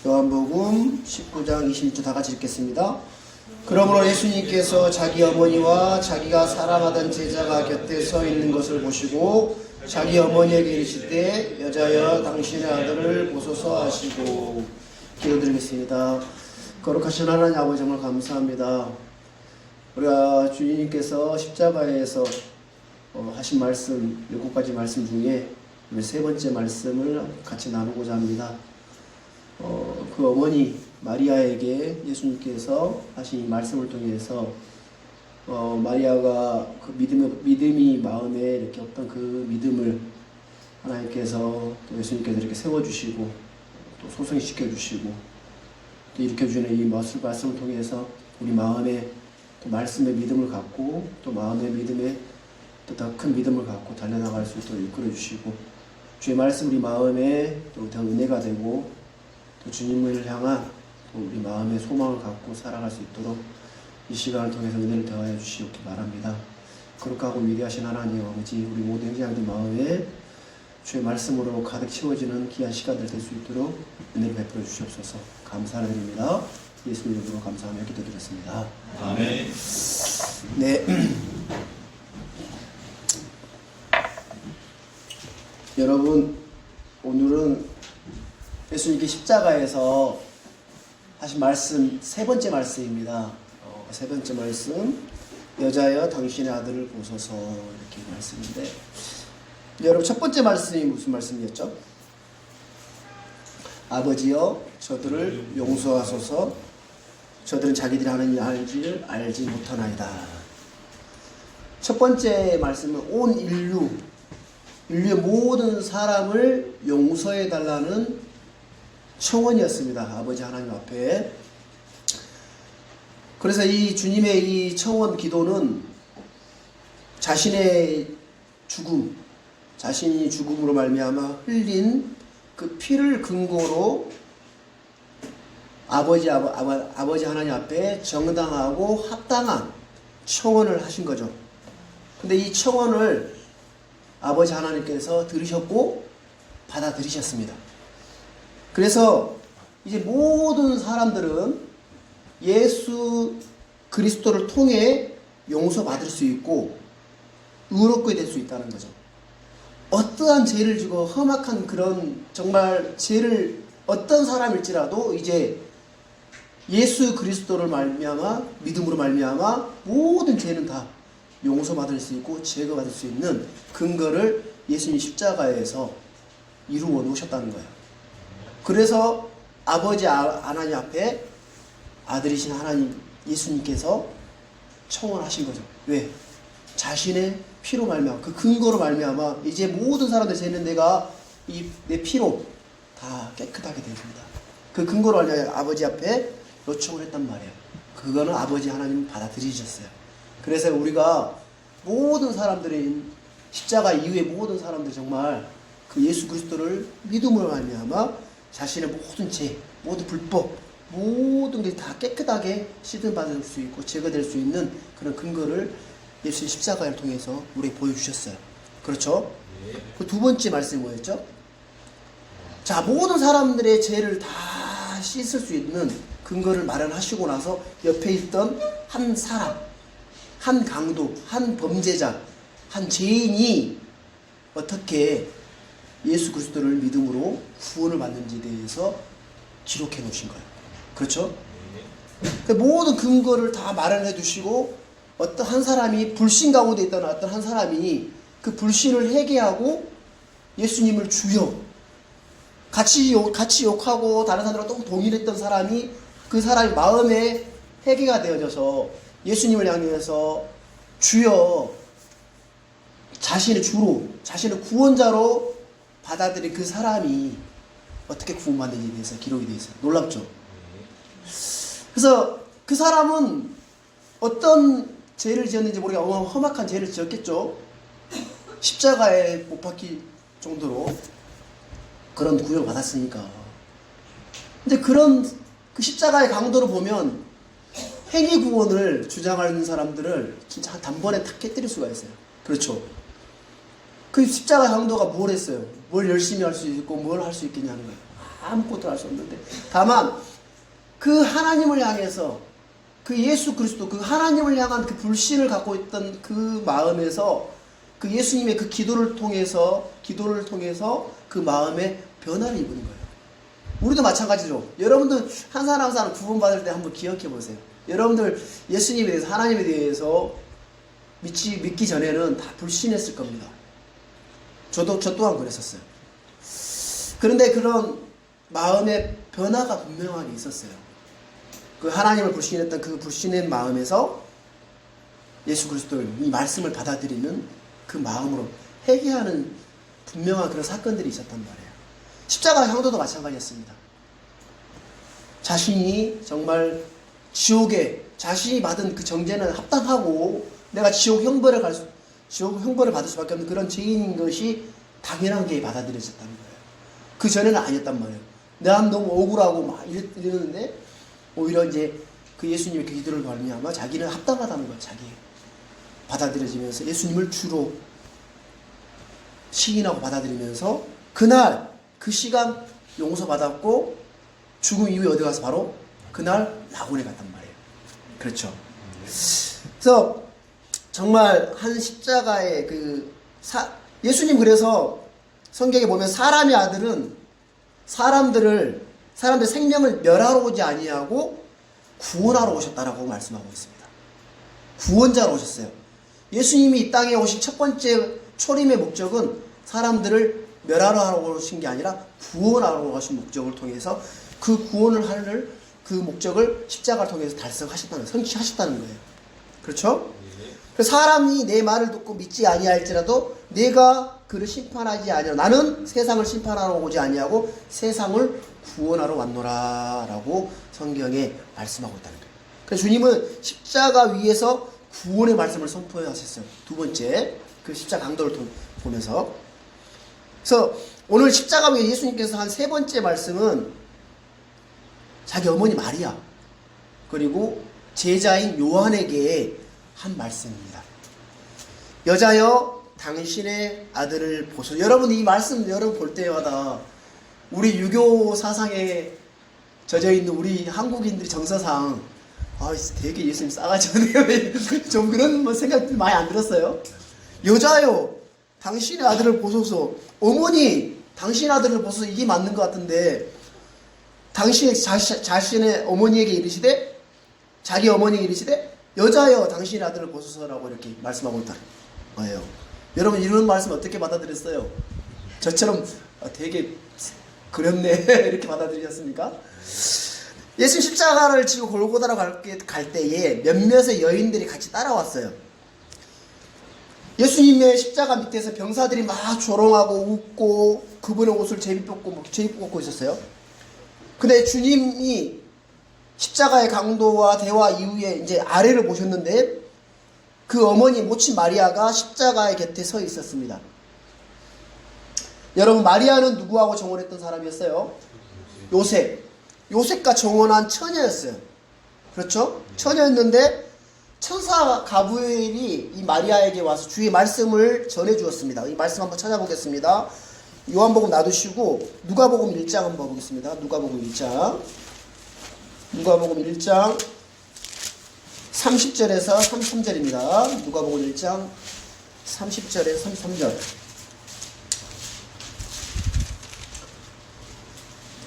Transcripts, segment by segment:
요한복음 19장 26절 다 같이 읽겠습니다. 그러므로 예수님께서 자기 어머니와 자기가 사랑하던 제자가 곁에 서 있는 것을 보시고 자기 어머니에게 이르시되 여자여 당신의 아들을 보소서 하시고 기도드리겠습니다. 거룩하신 하나님 아버지 정말 감사합니다. 우리가 주님께서 십자가에서 하신 말씀 7가지 말씀 중에 세 번째 말씀을 같이 나누고자 합니다. 그 어머니 마리아에게 예수님께서 하신 이 말씀을 통해서 마리아가 그 믿음이 마음에 이렇게 어떤 그 믿음을 하나님께서 또 예수님께서 이렇게 세워주시고 또 소성시켜 주시고 또 일으켜주는 이 말씀을 통해서 우리 마음에 또 말씀의 믿음을 갖고 또 마음의 믿음에 또 더 큰 믿음을 갖고 달려나갈 수 있도록 이끌어 주시고 주의 말씀 우리 마음에 또 더 은혜가 되고 또 주님을 향한 또 우리 마음의 소망을 갖고 살아갈 수 있도록 이 시간을 통해서 은혜를 더하여 주시옵기 바랍니다. 거룩하고 위대하신 하나님 아버지, 우리 모든 행자들 마음에 주의 말씀으로 가득 채워지는 귀한 시간들 될 수 있도록 은혜를 베풀어 주시옵소서. 감사드립니다. 예수님 이름으로 감사하며 기도드렸습니다. 아멘. 네. 여러분, 오늘은 예수님께 십자가에서 하신 말씀 세 번째 말씀입니다. 세 번째 말씀, 여자여 당신의 아들을 보소서, 이렇게 말씀인데, 여러분 첫 번째 말씀이 무슨 말씀이었죠? 아버지여 저들을 용서하소서, 저들은 자기들이 하는 일 알지 못하나이다. 첫 번째 말씀은 온 인류의 모든 사람을 용서해 달라는 청원이었습니다. 아버지 하나님 앞에. 그래서 이 주님의 이 청원 기도는 자신이 죽음으로 말미암아 흘린 그 피를 근거로 아버지 하나님 앞에 정당하고 합당한 청원을 하신 거죠. 근데 이 청원을 아버지 하나님께서 들으셨고 받아들이셨습니다. 그래서 이제 모든 사람들은 예수 그리스도를 통해 용서받을 수 있고 의롭게 될 수 있다는 거죠. 어떠한 죄를 지고 험악한 그런 정말 죄를 어떤 사람일지라도 이제 예수 그리스도를 말미암아 믿음으로 말미암아 모든 죄는 다 용서받을 수 있고 제거받을 수 있는 근거를 예수님 십자가에서 이루어 놓으셨다는 거예요. 그래서 아버지 하나님 앞에 아들이신 하나님 예수님께서 청원하신 거죠. 왜? 자신의 피로 말미암아 그 근거로 말미암아 이제 모든 사람들 죄는 내가 내 피로 다 깨끗하게 됩니다. 그 근거로 말미암아 아버지 앞에 요청을 했단 말이에요. 그거는 아버지 하나님 받아들이셨어요. 그래서 우리가 모든 사람들이 십자가 이후에 모든 사람들이 정말 그 예수 그리스도를 믿음으로 말미암아 자신의 모든 죄, 모든 불법, 모든 게 다 깨끗하게 씻음받을 수 있고 제거될 수 있는 그런 근거를 예수의 십자가를 통해서 우리에게 보여주셨어요. 그렇죠? 그 두 번째 말씀이 뭐였죠? 자, 모든 사람들의 죄를 다 씻을 수 있는 근거를 마련하시고 나서 옆에 있던 한 사람, 한 강도, 한 범죄자, 한 죄인이 어떻게 예수 그리스도를 믿음으로 구원을 받는지에 대해서 기록해 놓으신 거예요. 그렇죠? 그 모든 근거를 다 마련해 두시고 어떤 한 사람이 불신 가운데 있던 어떤 한 사람이 그 불신을 회개하고 예수님을 주여 같이 욕하고 다른 사람들과 또 동일했던 사람이 그 사람이 마음에 회개가 되어져서 예수님을 향해서 주여 자신의 주로 자신의 구원자로 받아들인 그 사람이 어떻게 구원받는지에 대해서 기록이 되어 있어요. 놀랍죠? 그래서 그 사람은 어떤 죄를 지었는지 모르게 험악한 죄를 지었겠죠. 십자가에 못 박힐 정도로 그런 구원을 받았으니까. 근데 그런 그 십자가의 강도를 보면 행위 구원을 주장하는 사람들을 진짜 단번에 탁 깨뜨릴 수가 있어요. 그렇죠? 그 십자가 강도가 뭘 했어요? 뭘 열심히 할 수 있고 뭘 할 수 있겠냐는 거예요. 아무것도 할 수 없는데, 다만 그 하나님을 향해서, 그 예수 그리스도, 그 하나님을 향한 그 불신을 갖고 있던 그 마음에서, 그 예수님의 그 기도를 통해서 그 마음에 변화를 입은 거예요. 우리도 마찬가지로, 여러분들 한 사람 한 사람 구원받을 때 한번 기억해 보세요. 여러분들 예수님에 대해서, 하나님에 대해서 믿기 전에는 다 불신했을 겁니다. 저 또한 그랬었어요. 그런데 그런 마음의 변화가 분명하게 있었어요. 그 하나님을 불신했던 그 불신의 마음에서 예수 그리스도를, 이 말씀을 받아들이는 그 마음으로 회개하는 분명한 그런 사건들이 있었단 말이에요. 십자가 향도도 마찬가지였습니다. 자신이 정말 지옥에, 자신이 받은 그 정죄는 합당하고 내가 지옥 형벌을 받을 수밖에 없는 그런 죄인인 것이 당연한 게 받아들여졌다는 거예요. 그 전에는 아니었단 말이에요. 난 너무 억울하고 막 이랬는데 오히려 이제 그 예수님의 그 기도를 말미암아 자기는 합당하다는 거예요. 자기 받아들여지면서 예수님을 주로 시인하고 받아들이면서 그날 그 시간 용서받았고 죽음 이후에 어디 가서 바로 그날 낙원에 갔단 말이에요. 그렇죠. 그래서 정말 한 십자가의 예수님, 그래서 성경에 보면 사람의 아들은 사람들 생명을 멸하러 오지 아니하고 구원하러 오셨다라고 말씀하고 있습니다. 구원자로 오셨어요. 예수님이 이 땅에 오신 첫 번째 초림의 목적은 사람들을 멸하러 오신 게 아니라 구원하러 오신 목적을 통해서 그 구원을 하는 그 목적을 십자가를 통해서 성취하셨다는 거예요. 그렇죠? 그래서 사람이 내 말을 듣고 믿지 아니할지라도 내가 그를 심판하지 아니하고 나는 세상을 심판하러 오지 아니하고 세상을 구원하러 왔노라 라고 성경에 말씀하고 있다는 거예요. 그래서 주님은 십자가 위에서 구원의 말씀을 선포하셨어요. 두 번째 그 십자가 강도를 보면서. 그래서 오늘 십자가 위에 예수님께서 한 세 번째 말씀은 자기 어머니 마리아 그리고 제자인 요한에게 한 말씀입니다. 여자여 당신의 아들을 보소서. 여러분 이 말씀 여러분 볼 때마다 우리 유교 사상에 젖어있는 우리 한국인들이 정서상 되게 예수님 싸가지 없네요. 좀 그런 생각 많이 안 들었어요? 여자여 당신의 아들을 보소서. 어머니 당신의 아들을 보소서. 이게 맞는 것 같은데 당신의 자신의 어머니에게 이르시되 자기 어머니에게 이르시되 여자여 당신의 아들을 보소서라고 이렇게 말씀하고 있다는 거예요. 여러분 이런 말씀 어떻게 받아들였어요? 저처럼 되게 그렇네 이렇게 받아들이셨습니까? 예수 십자가를 지고 골고다로 갈 때에 몇몇의 여인들이 같이 따라왔어요. 예수님의 십자가 밑에서 병사들이 막 조롱하고 웃고 그분의 옷을 제비 뽑고 있었어요. 근데 주님이 십자가의 강도와 대화 이후에 이제 아래를 보셨는데 그 어머니 모친 마리아가 십자가의 곁에 서 있었습니다. 여러분 마리아는 누구하고 정혼했던 사람이었어요? 요셉과 정혼한 처녀였어요. 그렇죠? 처녀였는데 천사 가브리엘이 이 마리아에게 와서 주의 말씀을 전해 주었습니다. 이 말씀 한번 찾아보겠습니다. 요한복음 놔두시고 누가복음 1장 한번 보겠습니다. 누가복음 1장 30절에서 33절입니다. 누가복음 1장 30절에서 33절.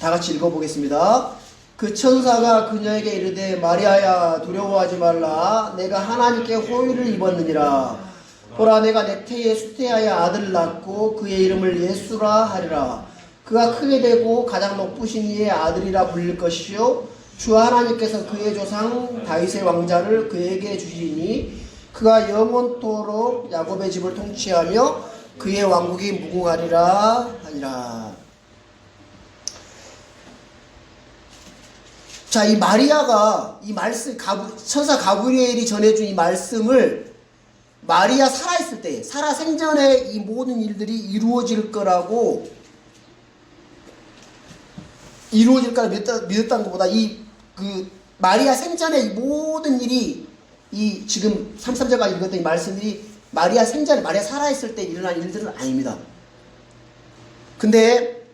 다 같이 읽어보겠습니다. 그 천사가 그녀에게 이르되 마리아야 두려워하지 말라. 내가 하나님께 호의를 입었느니라. 보라 내가 내 태에 수태하여 아들을 낳고 그의 이름을 예수라 하리라. 그가 크게 되고 가장 높으신 이의 아들이라 불릴 것이요 주 하나님께서 그의 조상 다윗의 왕자를 그에게 주시니 그가 영원토록 야곱의 집을 통치하며 그의 왕국이 무궁하리라 하니라. 자, 이 마리아가 이 말씀 천사 가브리엘이 전해준 이 말씀을 마리아 살아있을 때, 살아 생전에 이 모든 일들이 이루어질 거라고 믿었다는 것보다 마리아 생전에 이 모든 일이 이 지금 33절까지 읽었던 이 말씀들이 마리아 생전에 마리아 살아있을 때 일어난 일들은 아닙니다. 근데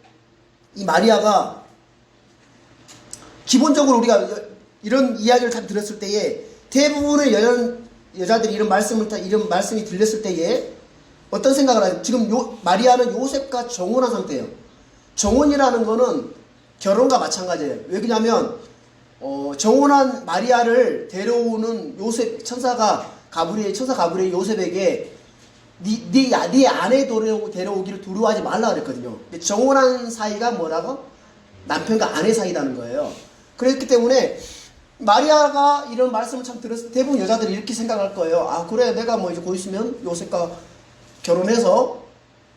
이 마리아가 기본적으로 우리가 이런 이야기를 다 들었을 때에 대부분의 여자들이 이런 말씀이 들렸을 때에 어떤 생각을 하죠? 지금 마리아는 요셉과 정혼한 상태예요. 정혼이라는 거는 결혼과 마찬가지예요. 왜 그러냐면 정혼한 마리아를 데려오는 요셉 천사 가브리엘이 요셉에게 네 아내 데려오기를 두려워하지 말라 그랬거든요. 근데 정혼한 사이가 뭐라고? 남편과 아내 사이라는 거예요. 그렇기 때문에 마리아가 이런 말씀을 참 들었을 때 대부분 여자들이 이렇게 생각할 거예요. 아 그래 내가 뭐 이제 곧 있으면 요셉과 결혼해서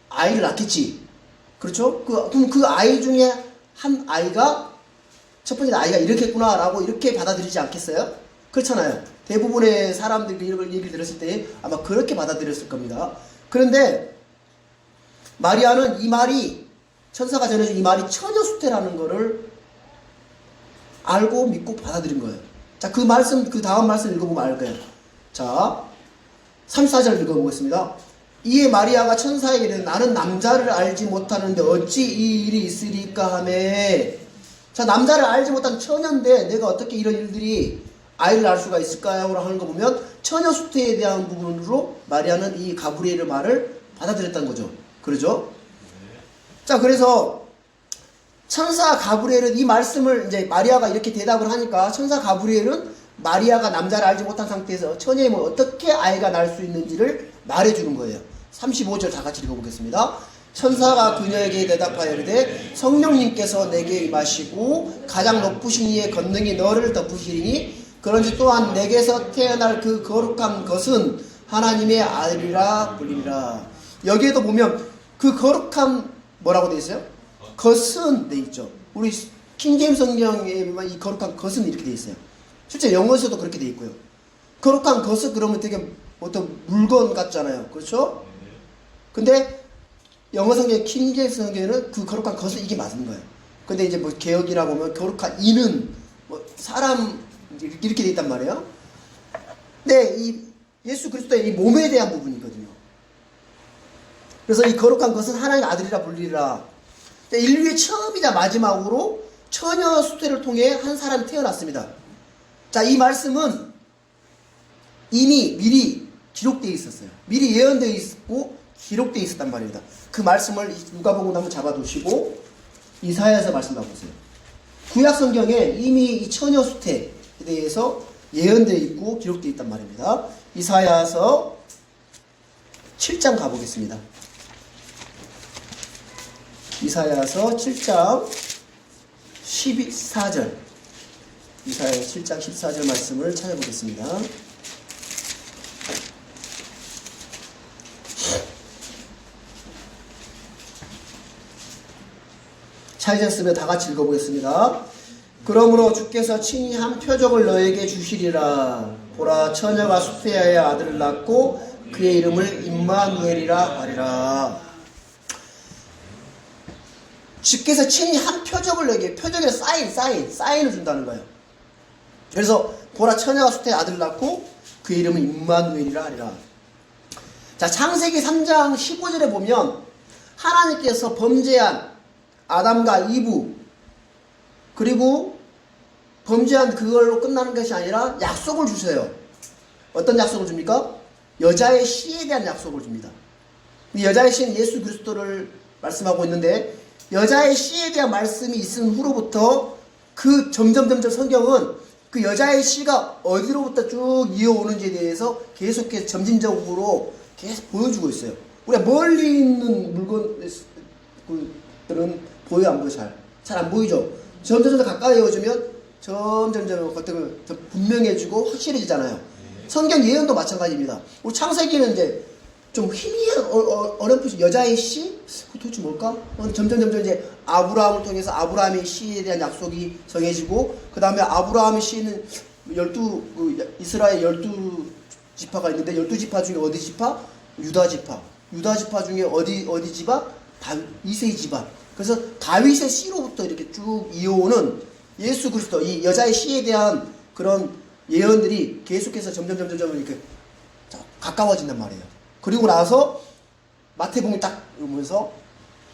아이를 낳겠지. 그렇죠? 그럼 그 아이 중에 한 아이가 첫 번째 아이가 이렇겠구나 라고 이렇게 받아들이지 않겠어요? 그렇잖아요. 대부분의 사람들이 이런 얘기를 들었을 때 아마 그렇게 받아들였을 겁니다. 그런데 마리아는 이 말이 천사가 전해준 이 말이 처녀수태라는 거를 알고 믿고 받아들인 거예요. 자, 그 다음 말씀 읽어보면 알 거예요. 자, 34절 읽어보겠습니다. 이에 마리아가 천사에게 이르되 나는 남자를 알지 못하는데 어찌 이 일이 있으리까 하매. 자, 남자를 알지 못한 처녀인데 내가 어떻게 이런 일들이 아이를 낳을 수가 있을까요? 하는 거 보면 처녀 수태에 대한 부분으로 마리아는 이 가브리엘의 말을 받아들였다는 거죠. 그러죠? 자, 그래서 천사 가브리엘은 이 말씀을 이제 마리아가 이렇게 대답을 하니까 천사 가브리엘은 마리아가 남자를 알지 못한 상태에서 처녀임을 어떻게 아이가 낳을 수 있는지를 말해주는 거예요. 35절 다 같이 읽어보겠습니다. 천사가 그녀에게 대답하여 이르되 성령님께서 내게 임하시고 가장 높으신 이의 권능이 너를 덮으시리니 그런지 또한 내게서 태어날 그 거룩한 것은 하나님의 아들이라 불리라. 여기에도 보면 그 거룩한 뭐라고 되어 있어요? 것은 돼 있죠. 우리 킹제임스 성경에 이 거룩한 것은 이렇게 돼 있어요. 실제 영어에서도 그렇게 돼 있고요. 거룩한 것은 그러면 되게 어떤 물건 같잖아요. 그렇죠? 근데 영어 성경 킹제임스 성경에는 그 거룩한 것은 이게 맞는 거예요. 근데 이제 뭐 개혁이라 보면 거룩한 이는 뭐 사람 이렇게 돼 있단 말이에요. 근데 이 예수 그리스도의 이 몸에 대한 부분이거든요. 그래서 이 거룩한 것은 하나님의 아들이라 불리라. 인류의 처음이자 마지막으로 처녀 수태를 통해 한 사람이 태어났습니다. 자, 이 말씀은 이미 미리 기록되어 있었어요. 미리 예언되어 있고 기록되어 있었단 말입니다. 그 말씀을 누가복음 한번 잡아두시고 이사야에서 말씀 봐보세요. 구약 성경에 이미 이 처녀 수태에 대해서 예언되어 있고 기록되어 있단 말입니다. 이사야서 7장 가보겠습니다. 이사야서 7장 14절 이사야 7장 14절 말씀을 찾아보겠습니다. 찾으셨으면 다 같이 읽어보겠습니다. 그러므로 주께서 친히 한 표적을 너에게 주시리라. 보라, 처녀가 수태야의 아들을 낳고 그의 이름을 임마누엘이라 하리라. 주께서 친히 한 표적을 너에게, 표적의 사인을 준다는 거예요. 그래서 보라, 처녀가 수태의 아들을 낳고 그의 이름은 임마누엘이라 하리라. 자, 창세기 3장 15절에 보면 하나님께서 범죄한 아담과 이브, 그리고 범죄한 그걸로 끝나는 것이 아니라 약속을 주세요. 어떤 약속을 줍니까? 여자의 씨에 대한 약속을 줍니다. 이 여자의 씨는 예수 그리스도를 말씀하고 있는데, 여자의 씨에 대한 말씀이 있은 후로부터 그 점점 성경은 그 여자의 씨가 어디로부터 쭉 이어오는지에 대해서 계속해서 점진적으로 계속 보여주고 있어요. 우리가 멀리 있는 물건들은 보여 안 보여? 잘 안 보이죠? 점점 가까이 오면 점점 더 분명해지고 확실해지잖아요. 성경 예언도 마찬가지입니다. 우리 창세기는 이제 좀 희미한 어렴풋이 여자의 씨? 도대체 뭘까? 점점 이제 아브라함을 통해서 아브라함의 씨에 대한 약속이 정해지고, 그 다음에 아브라함의 씨는 이스라엘 12지파가 있는데 12지파 중에 어디 지파? 유다 지파. 유다 지파 중에 어디 지파? 이세 지파. 그래서 다윗의 씨로부터 이렇게 쭉 이어오는 예수 그리스도, 이 여자의 씨에 대한 그런 예언들이 계속해서 점점 이렇게 가까워진단 말이에요. 그리고 나서 마태복음이 딱 오면서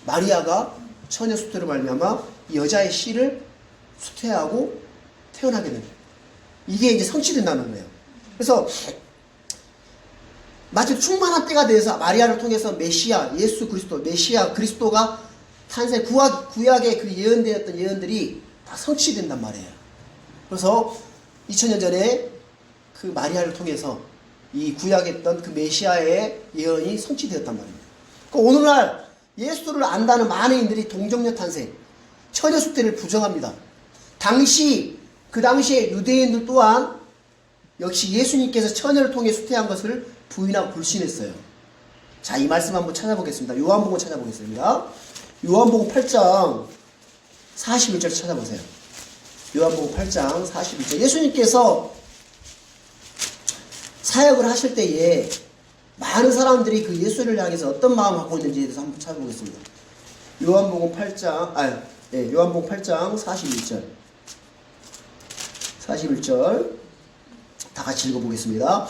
마리아가 처녀 수태로 말미암아 이 여자의 씨를 수태하고 태어나게 됩니다. 이게 이제 성취된다는 거예요. 그래서 마치 충만한 때가 돼서 마리아를 통해서 메시아, 예수 그리스도, 메시아 그리스도가 탄생, 구약의 그 예언되었던 예언들이 다 성취된단 말이에요. 그래서 2000년 전에 그 마리아를 통해서 이 구약에 있던 그 메시아의 예언이 성취되었단 말입니다. 그러니까 오늘날 예수를 안다는 많은 이들이 동정녀 탄생, 처녀 숫대를 부정합니다. 그 당시에 유대인들 또한 역시 예수님께서 처녀를 통해 수태한 것을 부인하고 불신했어요. 자, 이 말씀 한번 찾아보겠습니다. 요한복음 찾아보겠습니다. 요한복음 8장 41절 찾아보세요. 요한복음 8장 41절. 예수님께서 사역을 하실 때에 많은 사람들이 그 예수를 향해서 어떤 마음을 갖고 있는지에 대해서 한번 찾아보겠습니다. 요한복음 8장 41절. 41절. 다 같이 읽어보겠습니다.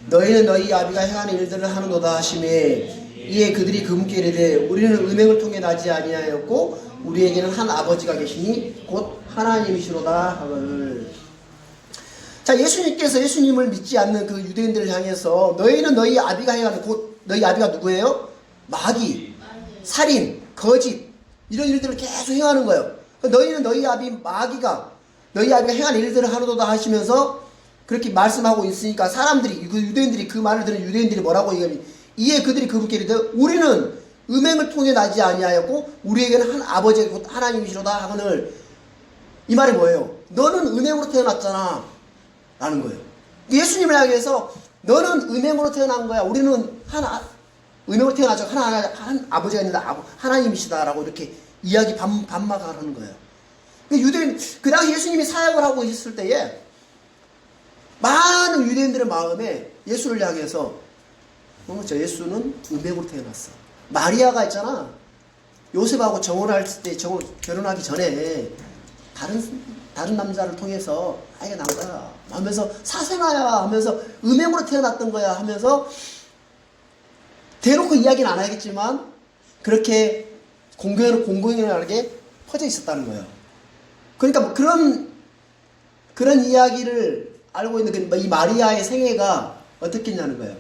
너희는 너희 아비가 행하는 일들을 하는도다 하시매 이에 그들이 그분께 이르되 우리는 음행을 통해 나지 아니하였고 우리에게는 한 아버지가 계시니 곧 하나님이시로다 하거늘. 자, 예수님을 믿지 않는 그 유대인들을 향해서 너희는 너희 아비가 행하는, 곧 너희 아비가 누구예요? 마귀, 살인, 거짓 이런 일들을 계속 행하는 거예요. 너희는 너희 아비 마귀가 너희 아비가 행한 일들을 하노도다 하시면서 그렇게 말씀하고 있으니까 사람들이, 그 유대인들이, 그 말을 들은 유대인들이 뭐라고 얘기하니 이에 그들이 그분께 이르되 우리는 음행을 통해 나지 아니하였고 우리에게는 한 아버지 곧 하나님이시로다 하거늘. 이 말이 뭐예요? 너는 음행으로 태어났잖아 라는 거예요. 예수님을 향해서 너는 음행으로 태어난 거야, 우리는 음행으로 태어나죠, 한 아버지가 있는데 하나님이시다라고 이렇게 이야기 반박하는 거예요. 유대인, 그 당시 예수님이 사역을 하고 있을 때에 많은 유대인들의 마음에 예수를 향해서 저 예수는 음행으로 태어났어. 마리아가 있잖아, 요셉하고 결혼하기 전에 다른 남자를 통해서 아이가 난 거야 하면서 사생아야 하면서 음행으로 태어났던 거야 하면서 대놓고 이야기는 안 하겠지만 그렇게 공공연하게 퍼져 있었다는 거예요. 그러니까 뭐 그런 이야기를 알고 있는 이 마리아의 생애가 어떻겠냐는 거예요.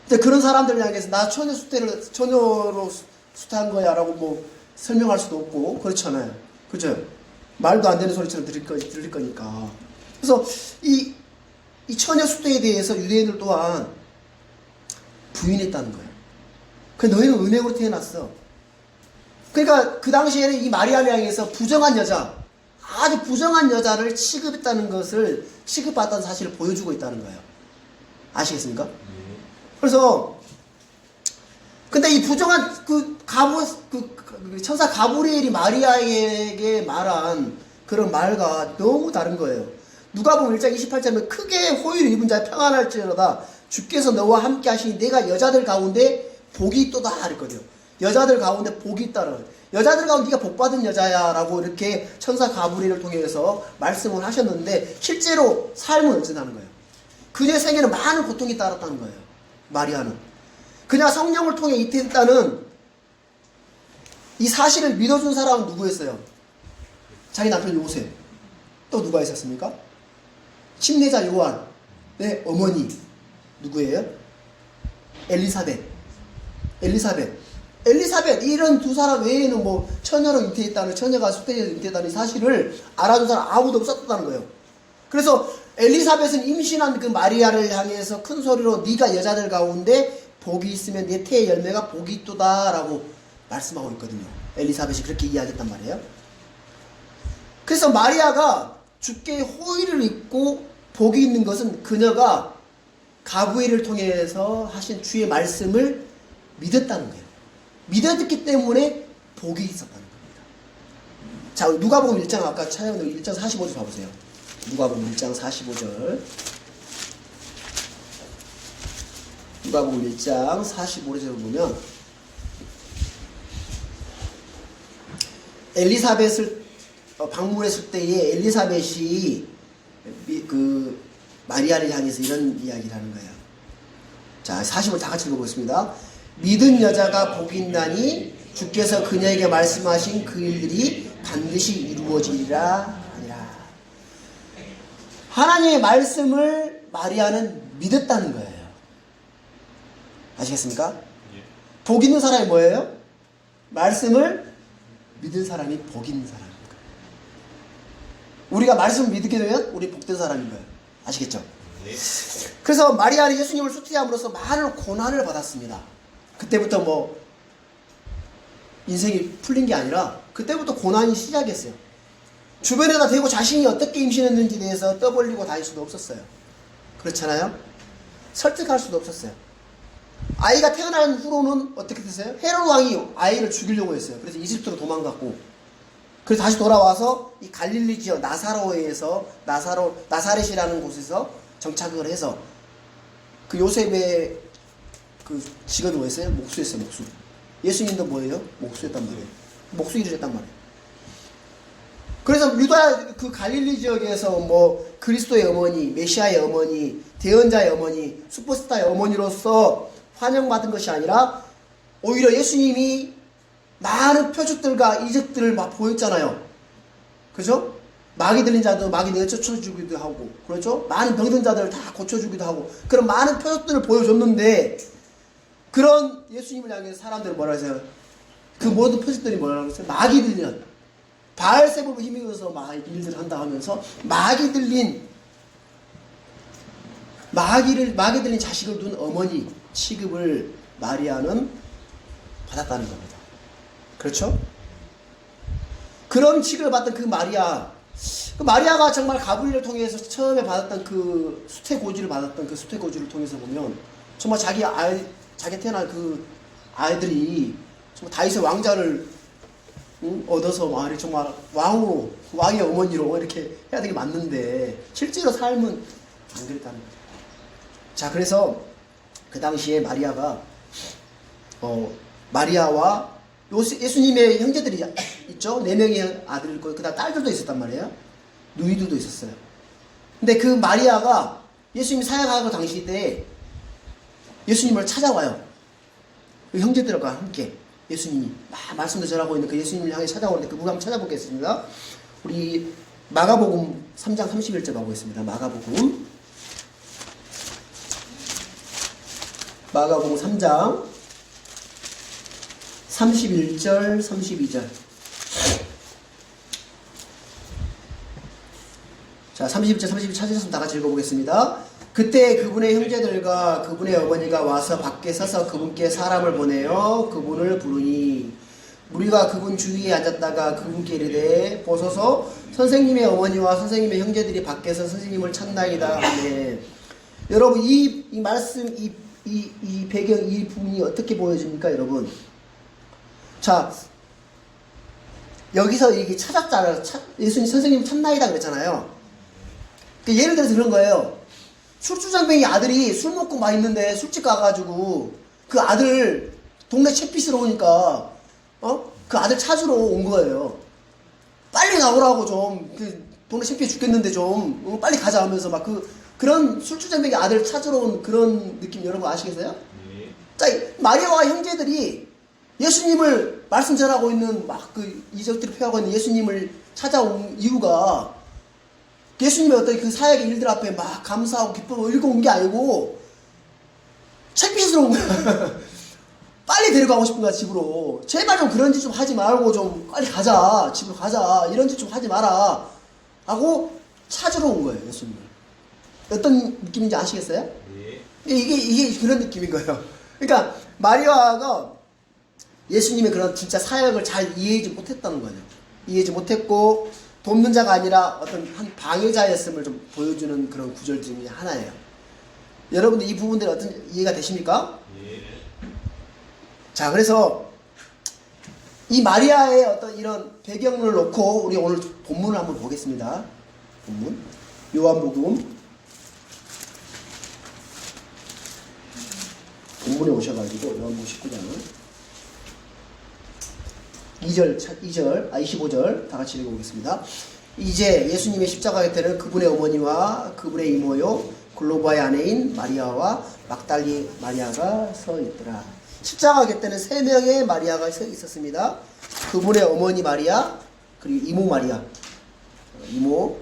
근데 그런 사람들을 향해서 나 처녀로 수태한 거야 라고 뭐 설명할 수도 없고 그렇잖아요. 그죠? 말도 안 되는 소리처럼 들릴 거니까. 그래서 이 처녀 수태에 대해서 유대인들 또한 부인했다는 거예요. 근데 너희는 음행으로 태어났어. 그러니까 그 당시에는 이 마리아를 향해서 아주 부정한 여자를 취급받던 사실을 보여주고 있다는 거예요. 아시겠습니까? 그래서 근데 이 부정한 천사 가브리엘이 마리아에게 말한 그런 말과 너무 다른 거예요. 누가복음 1장 28절에 크게 호의를 입은 자 평안할지어다 주께서 너와 함께 하시니 내가 여자들 가운데 복이 있도다 그랬거든요. 여자들 가운데 복이 있다는 거예요. 여자들 가운데 네가 복받은 여자야 라고 이렇게 천사 가브리엘을 통해서 말씀을 하셨는데 실제로 삶은 어쩌다는 거예요. 그녀의 생에는 많은 고통이 따랐다는 거예요. 마리아는 그녀가 성령을 통해 잉태했다는 이 사실을 믿어준 사람은 누구였어요? 자기 남편 요셉. 또 누가 있었습니까? 침례자 요한의 어머니 누구예요? 엘리사벳 이런 두 사람 외에는 뭐 처녀로 잉태했다는, 처녀가 수태에서 잉태했다는 사실을 알아준 사람 아무도 없었다는 거예요. 그래서 엘리사벳은 임신한 그 마리아를 향해서 큰 소리로 네가 여자들 가운데 복이 있으면 내 태의 열매가 복이 있도다 라고 말씀하고 있거든요. 엘리사벳이 그렇게 이야기했단 말이에요. 그래서 마리아가 주께 호의를 입고 복이 있는 것은 그녀가 가브리엘을 통해서 하신 주의 말씀을 믿었다는 거예요. 믿었기 때문에 복이 있었다는 겁니다. 자, 누가복음 1장 아까 찾아온 1장 45절 봐보세요. 누가복음 1장 45절. 누가복음 1장 45절을 보면 엘리사벳을 방문했을 때에 엘리사벳이 그 마리아를 향해서 이런 이야기를 하는 거예요. 자, 40을 다 같이 읽어보겠습니다. 믿은 여자가 복이 있나니 주께서 그녀에게 말씀하신 그 일들이 반드시 이루어지리라 하니라. 하나님의 말씀을 마리아는 믿었다는 거예요. 아시겠습니까? 복 있는 사람이 뭐예요? 말씀을 믿은 사람이 복 있는 사람인 거예요. 우리가 말씀을 믿게 되면 우리 복된 사람인 거예요. 아시겠죠? 그래서 마리아는 예수님을 수태함으로써 많은 고난을 받았습니다. 그때부터 뭐 인생이 풀린 게 아니라 그때부터 고난이 시작했어요. 주변에다 대고 자신이 어떻게 임신했는지에 대해서 떠벌리고 다닐 수도 없었어요. 그렇잖아요? 설득할 수도 없었어요. 아이가 태어난 후로는 어떻게 됐어요? 헤롯 왕이 아이를 죽이려고 했어요. 그래서 이집트로 도망갔고, 그래서 다시 돌아와서 이 갈릴리 지역 나사로에서 나사렛이라는 곳에서 정착을 해서 그 요셉의 그 직업이 뭐였어요? 목수였어요. 목수. 예수님도 뭐예요? 목수였단 말이에요. 목수 일을 했단 말이에요. 그래서 유다 그 갈릴리 지역에서 뭐 그리스도의 어머니, 메시아의 어머니, 대언자의 어머니, 슈퍼스타의 어머니로서 환영받은 것이 아니라 오히려 예수님이 많은 표적들과 이적들을 막 보였잖아요. 그죠? 마귀 들린 자도 마귀 내쫓아주기도 하고, 그렇죠? 많은 병든 자들을 다 고쳐주기도 하고, 그런 많은 표적들을 보여줬는데, 그런 예수님을 향해서 사람들은 뭐라 했어요? 그 모든 표적들이 뭐라고 했어요? 마귀 들린, 바알세불을 힘입어서 막 일들을 한다 하면서 마귀 들린 자식을 둔 어머니 취급을 마리아는 받았다는 겁니다. 그렇죠? 그런 취급을 받던 그 마리아가 정말 가브리엘을 통해서 처음에 받았던 그 수태고지를 통해서 보면 정말 자기 태어난 그 아이들이 정말 다윗의 왕자를 얻어서 말이 정말 왕의 어머니로 이렇게 해야 되게 맞는데 실제로 삶은 안 그랬다는 거죠. 자, 그래서 그 당시에 마리아가 마리아와 예수님의 형제들이 있죠. 4명의 아들일 거예요. 그다음 딸들도 있었단 말이에요. 누이들도 있었어요. 근데 그 마리아가 예수님이 사역하고 당시 때 예수님을 찾아와요. 그 형제들과 함께 예수님이 막 말씀도 전하고 있는 그 예수님을 향해 찾아오는데 그 부분 한번 찾아보겠습니다. 우리 마가복음 3장 31절 보겠습니다. 마가복음 3장 31절 32절. 자, 31절 32절 찾으셨으면 다 같이 읽어보겠습니다. 그때 그분의 형제들과 그분의 어머니가 와서 밖에 서서 그분께 사람을 보내어 그분을 부르니 우리가 그분 주위에 앉았다가 그분께 이르되 보소서 선생님의 어머니와 선생님의 형제들이 밖에서 선생님을 찾나이다 하네. 여러분 이 말씀 이 배경 이 부분이 어떻게 보여집니까 여러분? 자, 여기서 이게 찾았잖아요. 예수님 선생님 찾나이다 그랬잖아요. 예를 들어서 그런 거예요. 술주정뱅이 아들이 술 먹고 막 있는데 술집 가가지고 그 아들 동네 채핏으로 오니까 그 아들 찾으러 온 거예요. 빨리 나오라고 좀 그 동네 채핏 죽겠는데 좀 빨리 가자 하면서 막 그런 술주정뱅이 아들 찾으러 온 그런 느낌 여러분 아시겠어요? 자, 마리아와 형제들이 예수님을 말씀 전하고 있는 막 그 이적들을 펴하고 있는 예수님을 찾아온 이유가 예수님의 어떤 그 사역의 일들 앞에 막 감사하고 기쁨을 읽어온 게 아니고 책빚으로 온 거야. 빨리 데려가고 싶은 거야 집으로. 제발 좀 그런 짓 좀 하지 말고 좀 빨리 가자 집으로 가자 이런 짓 좀 하지 마라 하고 찾으러 온 거예요 예수님을. 어떤 느낌인지 아시겠어요? 네. 이게 그런 느낌인 거예요. 그러니까 마리아가 예수님의 그런 진짜 사역을 잘 이해하지 못했다는 거예요. 이해하지 못했고 돕는 자가 아니라 어떤 한 방해자였음을 좀 보여주는 그런 구절 중에 하나예요. 여러분들 이 부분들이 어떤 이해가 되십니까? 예. 자, 그래서 이 마리아의 어떤 이런 배경을 놓고 우리 오늘 본문을 한번 보겠습니다. 본문 요한복음 본문에 오셔가지고 요한복음 19장을 25절 다 같이 읽어보겠습니다. 이제 예수님의 십자가 곁에는 그분의 어머니와 그분의 이모요 글로바의 아내인 마리아와 막달리 마리아가 서 있더라. 십자가 곁에는 3명의 마리아가 서 있었습니다. 그분의 어머니 마리아 그리고 이모 마리아 이모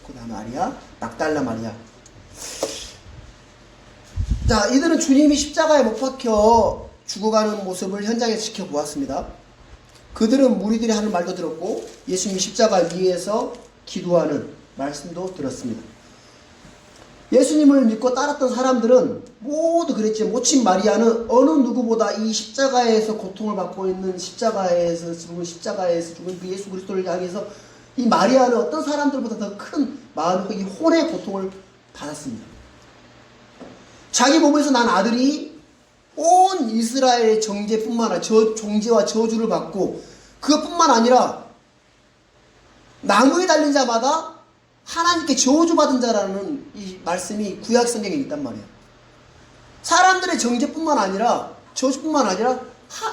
그다음 마리아, 막달라 마리아. 자, 이들은 주님이 십자가에 못 박혀 죽어가는 모습을 현장에서 지켜보았습니다. 그들은 무리들이 하는 말도 들었고 예수님이 십자가 위에서 기도하는 말씀도 들었습니다. 예수님을 믿고 따랐던 사람들은 모두 그랬지. 모친 마리아는 어느 누구보다 이 십자가에서 고통을 받고 있는 십자가에서 죽은 그 예수 그리스도를 향해서 이 마리아는 어떤 사람들보다 더 큰 마음과 이 혼의 고통을 받았습니다. 자기 몸에서 난 아들이 온 이스라엘의 정죄뿐만 아니라 종죄와 저주를 받고 그것뿐만 아니라 나무에 달린 자마다 하나님께 저주받은 자라는 이 말씀이 구약 성경에 있단 말이에요. 사람들의 정죄뿐만 아니라 저주뿐만 아니라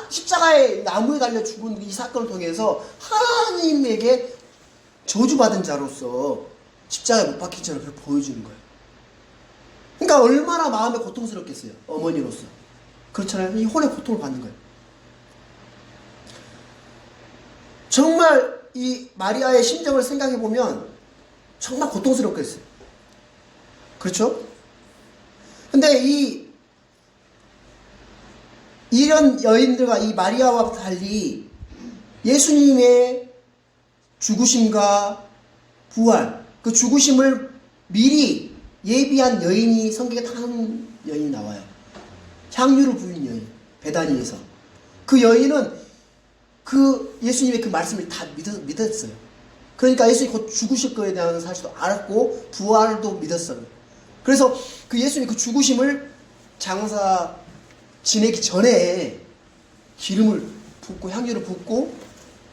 십자가에 나무에 달려 죽은 이 사건을 통해서 하나님에게 저주받은 자로서 십자가에 못 박힌 자를 보여주는 거예요. 그러니까 얼마나 마음에 고통스럽겠어요. 어머니로서. 그렇잖아요. 이 혼의 고통을 받는 거예요. 정말 이 마리아의 심정을 생각해 보면 정말 고통스럽겠어요. 그렇죠? 근데 이런 여인들과 이 마리아와 달리 예수님의 죽으심과 부활, 그 죽으심을 미리 예비한 여인이 성경에 딱 한 여인이 나와요. 향유를 부인 여인, 베다니에서. 그 여인은 그 예수님의 그 말씀을 다 믿었어요. 그러니까 예수님이 곧 죽으실 거에 대한 사실도 알았고 부활도 믿었어요. 그래서 그 예수님이 그 죽으심을 장사 지내기 전에 기름을 붓고 향유를 붓고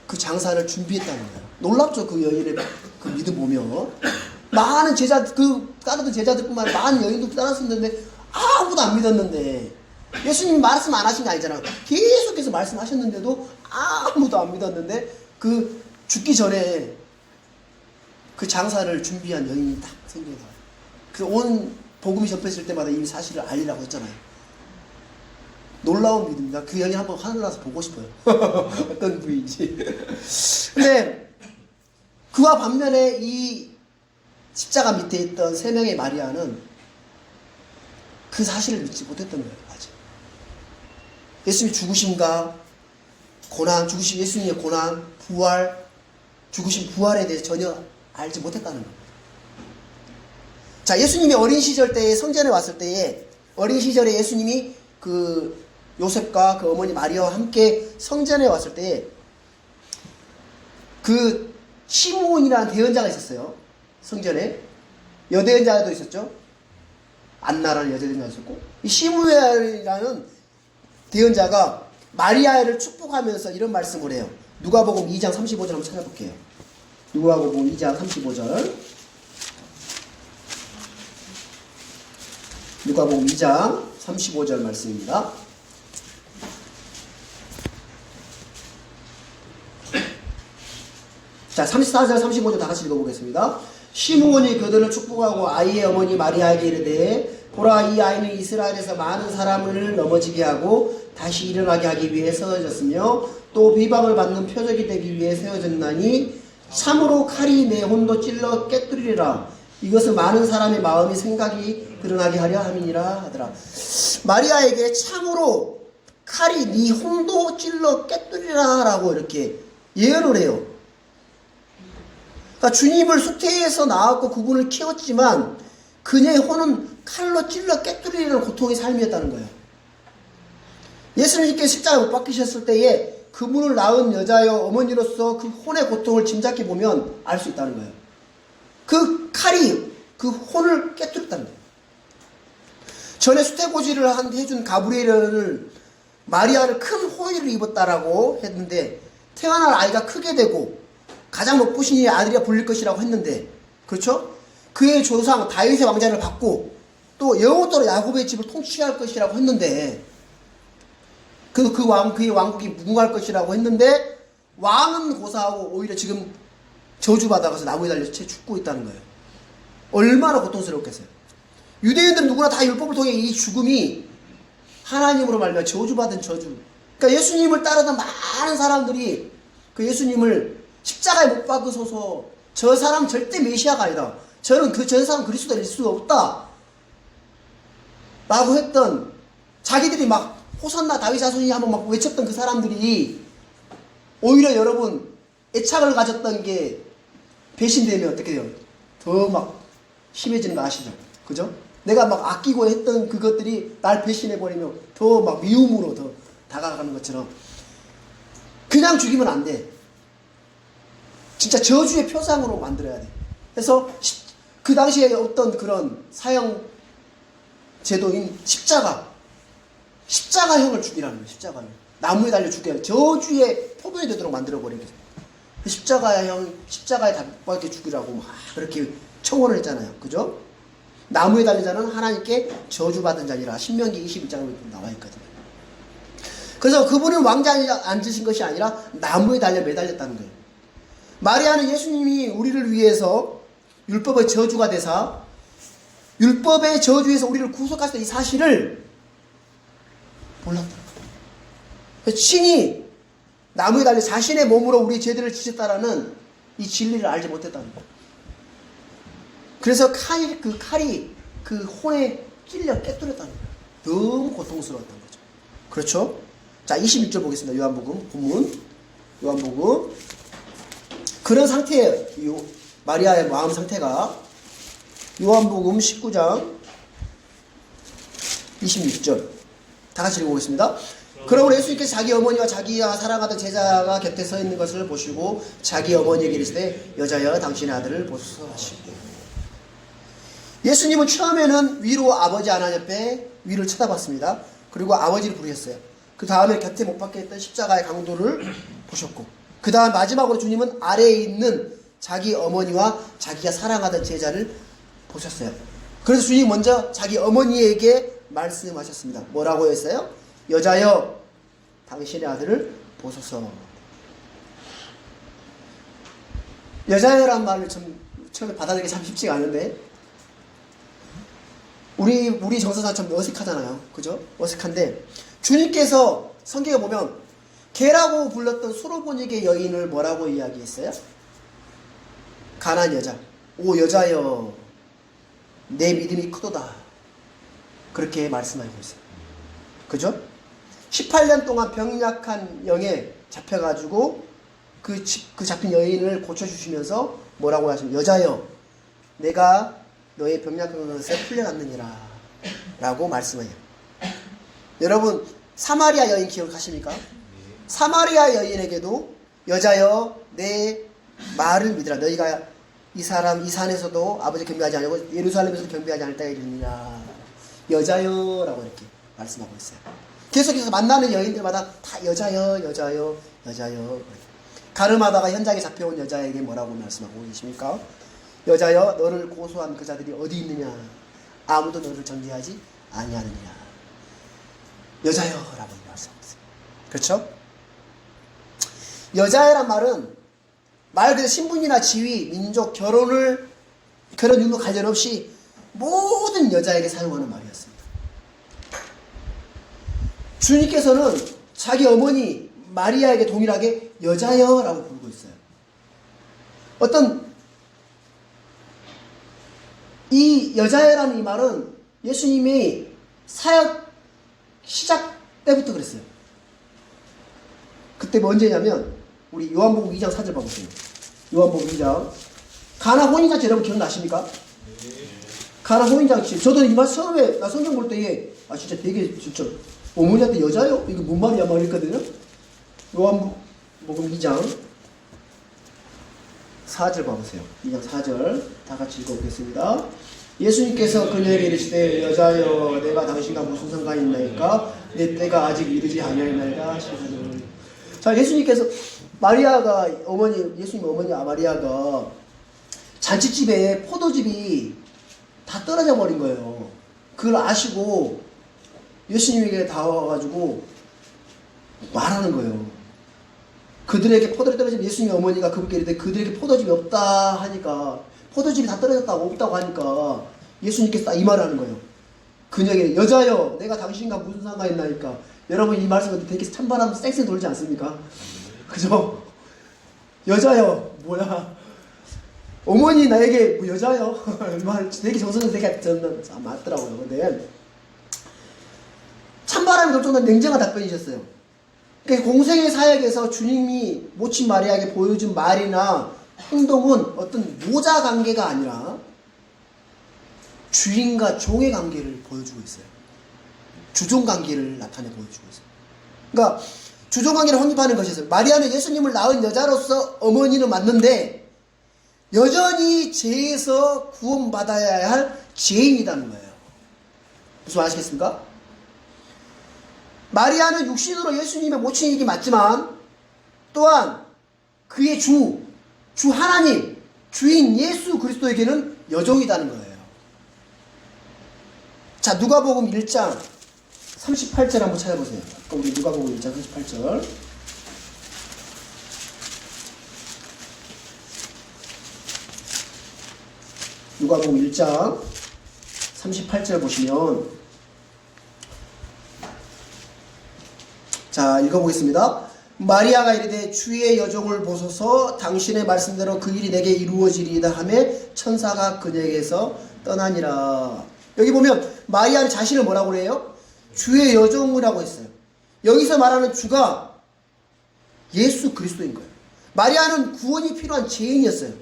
그 장사를 준비했다는 거예요. 놀랍죠? 그 여인의 그 믿음 보면. 많은 그 따르던 제자들뿐만 아니라 많은 여인도 따랐었는데 아무도 안 믿었는데 예수님이 말씀 안 하신 게 아니잖아요. 계속해서 말씀하셨는데도 아무도 안 믿었는데 그 죽기 전에 그 장사를 준비한 여인이 딱 생겨서 그 온 복음이 접했을 때마다 이 사실을 알리라고 했잖아요. 놀라운 믿음입니다. 그 여인 한번 하늘나라서 보고 싶어요. 어떤 부위인지. 근데 그와 반면에 이 십자가 밑에 있던 세 명의 마리아는 그 사실을 믿지 못했던 거예요. 아직. 예수님의 죽으심과 고난, 예수님의 고난, 부활, 죽으심 부활에 대해서 전혀 알지 못했다는 겁니다. 자, 예수님이 어린 시절 때에 성전에 왔을 때에 어린 시절에 예수님이 그 요셉과 그 어머니 마리아와 함께 성전에 왔을 때에 그 시므온이라는 대언자가 있었어요. 성전에 여대언자도 있었죠. 안나라는 여대언자가 있었고 이 시므온이라는 대언자가 마리아를 축복하면서 이런 말씀을 해요. 누가복음 2장 35절 한번 찾아볼게요. 누가복음 2장 35절. 누가복음 2장 35절 말씀입니다. 자, 34절 35절 다 같이 읽어보겠습니다. 시므온이 그들을 축복하고 아이의 어머니 마리아에게 이르되 보라, 이 아이는 이스라엘에서 많은 사람을 넘어지게 하고 다시 일어나게 하기 위해 세워졌으며 또 비방을 받는 표적이 되기 위해 세워졌나니 참으로 칼이 내 혼도 찔러 깨뜨리리라. 이것은 많은 사람의 마음이 생각이 드러나게 하려 함이니라 하더라. 마리아에게 참으로 칼이 네 혼도 찔러 깨뜨리라 라고 이렇게 예언을 해요. 그러니까 주님을 수태에서 낳았고 그분을 키웠지만 그녀의 혼은 칼로 찔러 깨뜨리는 고통의 삶이었다는 거예요. 예수님께 십자가에 못 박히셨을 때에 그분을 낳은 여자여 어머니로서 그 혼의 고통을 짐작해 보면 알 수 있다는 거예요. 그 칼이 그 혼을 깨뜨렸다는 거예요. 전에 수태고지를 해준 가브리엘을 마리아를 큰 호의를 입었다라고 했는데 태어날 아이가 크게 되고 가장 높으신 이의 아들이라 불릴 것이라고 했는데, 그렇죠? 그의 조상 다윗의 왕자를 받고 또 영원토록 야곱의 집을 통치할 것이라고 했는데 그의 왕국이 무궁할 것이라고 했는데 왕은 고사하고 오히려 지금 저주받아가서 나무에 달려 채 죽고 있다는 거예요. 얼마나 고통스럽겠어요. 유대인들은 누구나 다 율법을 통해 이 죽음이 하나님으로 말미암아 저주받은 저주. 그러니까 예수님을 따르던 많은 사람들이 그 예수님을 십자가에 못 박으소서, 저 사람 절대 메시아가 아니다, 저는 그 전 사람 그리스도가 될 수 없다 라고 했던, 자기들이 막 호산나 다윗 자손이 한번 막 외쳤던 그 사람들이 오히려 여러분 애착을 가졌던 게 배신되면 어떻게 돼요? 더 막 심해지는 거 아시죠? 그죠? 내가 막 아끼고 했던 그것들이 날 배신해버리면 더 막 미움으로 더 다가가는 것처럼, 그냥 죽이면 안 돼. 진짜 저주의 표상으로 만들어야 돼. 그래서 그 당시에 어떤 그런 사형 제도인 십자가형을 죽이라는 거예요. 십자가형. 나무에 달려 죽여야 돼. 저주의 표본이 되도록 만들어버리는 거죠. 십자가에 답답하게 죽이라고 막 그렇게 청원을 했잖아요. 그죠? 나무에 달린 자는 하나님께 저주받은 자니라. 신명기 21장에 나와 있거든요. 그래서 그분은 왕자에 앉으신 것이 아니라 나무에 달려 매달렸다는 거예요. 마리아는 예수님이 우리를 위해서 율법의 저주가 되사 율법의 저주에서 우리를 구속하셨던 이 사실을 몰랐다. 친히 나무에 달려 자신의 몸으로 우리 죄들을 지셨다라는 이 진리를 알지 못했다는 거예요. 그래서 그 칼이 그 혼에 찔려 깨뚫렸다는 거예요. 너무 고통스러웠던 거죠. 그렇죠? 자, 21절 보겠습니다. 요한복음 본문. 요한복음. 그런 상태예요. 마리아의 마음 상태가. 요한복음 19장 26절. 다 같이 읽어보겠습니다. 그러므로 예수님께서 자기 어머니와 자기가 사랑하던 제자가 곁에 서 있는 것을 보시고 자기 어머니에게 이르시되 여자여 당신의 아들을 보소서 하시고. 예수님은 처음에는 위로 아버지 하나님 옆에 위를 쳐다봤습니다. 그리고 아버지를 부르셨어요. 그 다음에 곁에 못 박혀 있던 십자가의 강도를 보셨고, 그 다음 마지막으로 주님은 아래에 있는 자기 어머니와 자기가 사랑하던 제자를 보셨어요. 그래서 주님 먼저 자기 어머니에게 말씀하셨습니다. 뭐라고 했어요? 여자여 당신의 아들을 보소서. 여자여란 말을 처음에 받아들이기 참 쉽지가 않은데 우리 정서상 참 어색하잖아요. 그죠? 어색한데 주님께서 성경에 보면 개라고 불렀던 수로보니게 여인을 뭐라고 이야기했어요? 가난한 여자. 오 여자여 내 믿음이 크도다. 그렇게 말씀하고 있어요. 그죠? 18년 동안 병약한 영에 잡혀가지고 그 잡힌 여인을 고쳐주시면서 뭐라고 하시면 여자여 내가 너의 병약한 것에 풀려갔느니라 라고 말씀해요. 여러분 사마리아 여인 기억하십니까? 사마리아 여인에게도 여자여 내 말을 믿으라. 너희가 이 산에서도 아버지 경배하지 않고 예루살렘에서도 경배하지 않을 때가 이르니라. 여자여 라고 이렇게 말씀하고 있어요. 계속해서 만나는 여인들마다 다 여자여 여자여 여자여. 가늠하다가 현장에 잡혀온 여자에게 뭐라고 말씀하고 계십니까? 여자여 너를 고소한 그 자들이 어디 있느냐. 아무도 너를 정죄하지 아니하느니라. 여자여 라고 말씀하고 있어요. 그렇죠? 여자여란 말은 말 그대로 신분이나 지위, 민족, 결혼 유무 관련 없이 모든 여자에게 사용하는 말이었습니다. 주님께서는 자기 어머니 마리아에게 동일하게 여자여라고 부르고 있어요. 어떤 이 여자여라는 이 말은 예수님이 사역 시작 때부터 그랬어요. 그때 언제냐면 우리 요한복음 2장 4절 봐보세요. 요한복음 2장 가나 혼인잔치 여러분 기억나십니까? 가나 혼인잔치. 저도 이 말 처음에 나 성경 볼 때에 진짜 되게 진짜 어머니한테 여자요? 이거 뭔 말이야? 막 이랬거든요. 요한복음 2장 4절 봐보세요. 2장 4절 다 같이 읽어보겠습니다. 예수님께서 그녀에게 이르시되 여자여 내가 당신과 무슨 상관이 있나이까 내 때가 아직 이르지 아니하였나이다 하시더니. 자, 예수님께서 마리아가 예수님 어머니 마리아가 잔치집에 포도즙이 다 떨어져 버린 거예요. 그걸 아시고 예수님에게 다가와가지고 말하는 거예요. 그들에게 포도즙이 떨어지면 예수님 어머니가 그분께 이르되 그들에게 포도즙이 없다 하니까 포도즙이 다 떨어졌다고 없다고 하니까 예수님께서 딱 이 말을 하는 거예요. 그녀에게 여자여 내가 당신과 무슨 상관이 있나이까. 여러분 이 말씀은 되게 찬바람 쌩쌩 돌지 않습니까? 그죠? 여자여 뭐야? 어머니 나에게 뭐 여자요? 되게 정서는 되게 저는 맞더라고요. 근데 찬바람이 돌 정도로 냉정한 답변이셨어요. 그러니까 공생의 사역에서 주님이 모친 마리아에게 보여준 말이나 행동은 어떤 모자 관계가 아니라 주인과 종의 관계를 보여주고 있어요. 주종 관계를 나타내 보여주고 있어요. 그러니까 주종 관계를 확립하는 것이었어요. 마리아는 예수님을 낳은 여자로서 어머니는 맞는데 여전히 죄에서 구원받아야 할 죄인이라는 거예요. 무슨 말 아시겠습니까? 마리아는 육신으로 예수님의 모친이기 맞지만 또한 그의 주 하나님, 주인 예수 그리스도에게는 여종이라는 거예요. 자, 누가복음 1장 38절 한번 찾아보세요. 우리 누가복음 1장 38절. 누가복음 1장 38절 보시면, 자, 읽어보겠습니다. 마리아가 이르되 주의 여종을 보소서 당신의 말씀대로 그 일이 내게 이루어지리이다 하며 천사가 그녀에게서 떠나니라. 여기 보면 마리아는 자신을 뭐라고 그래요? 주의 여종이라고 했어요. 여기서 말하는 주가 예수 그리스도인 거예요. 마리아는 구원이 필요한 죄인이었어요.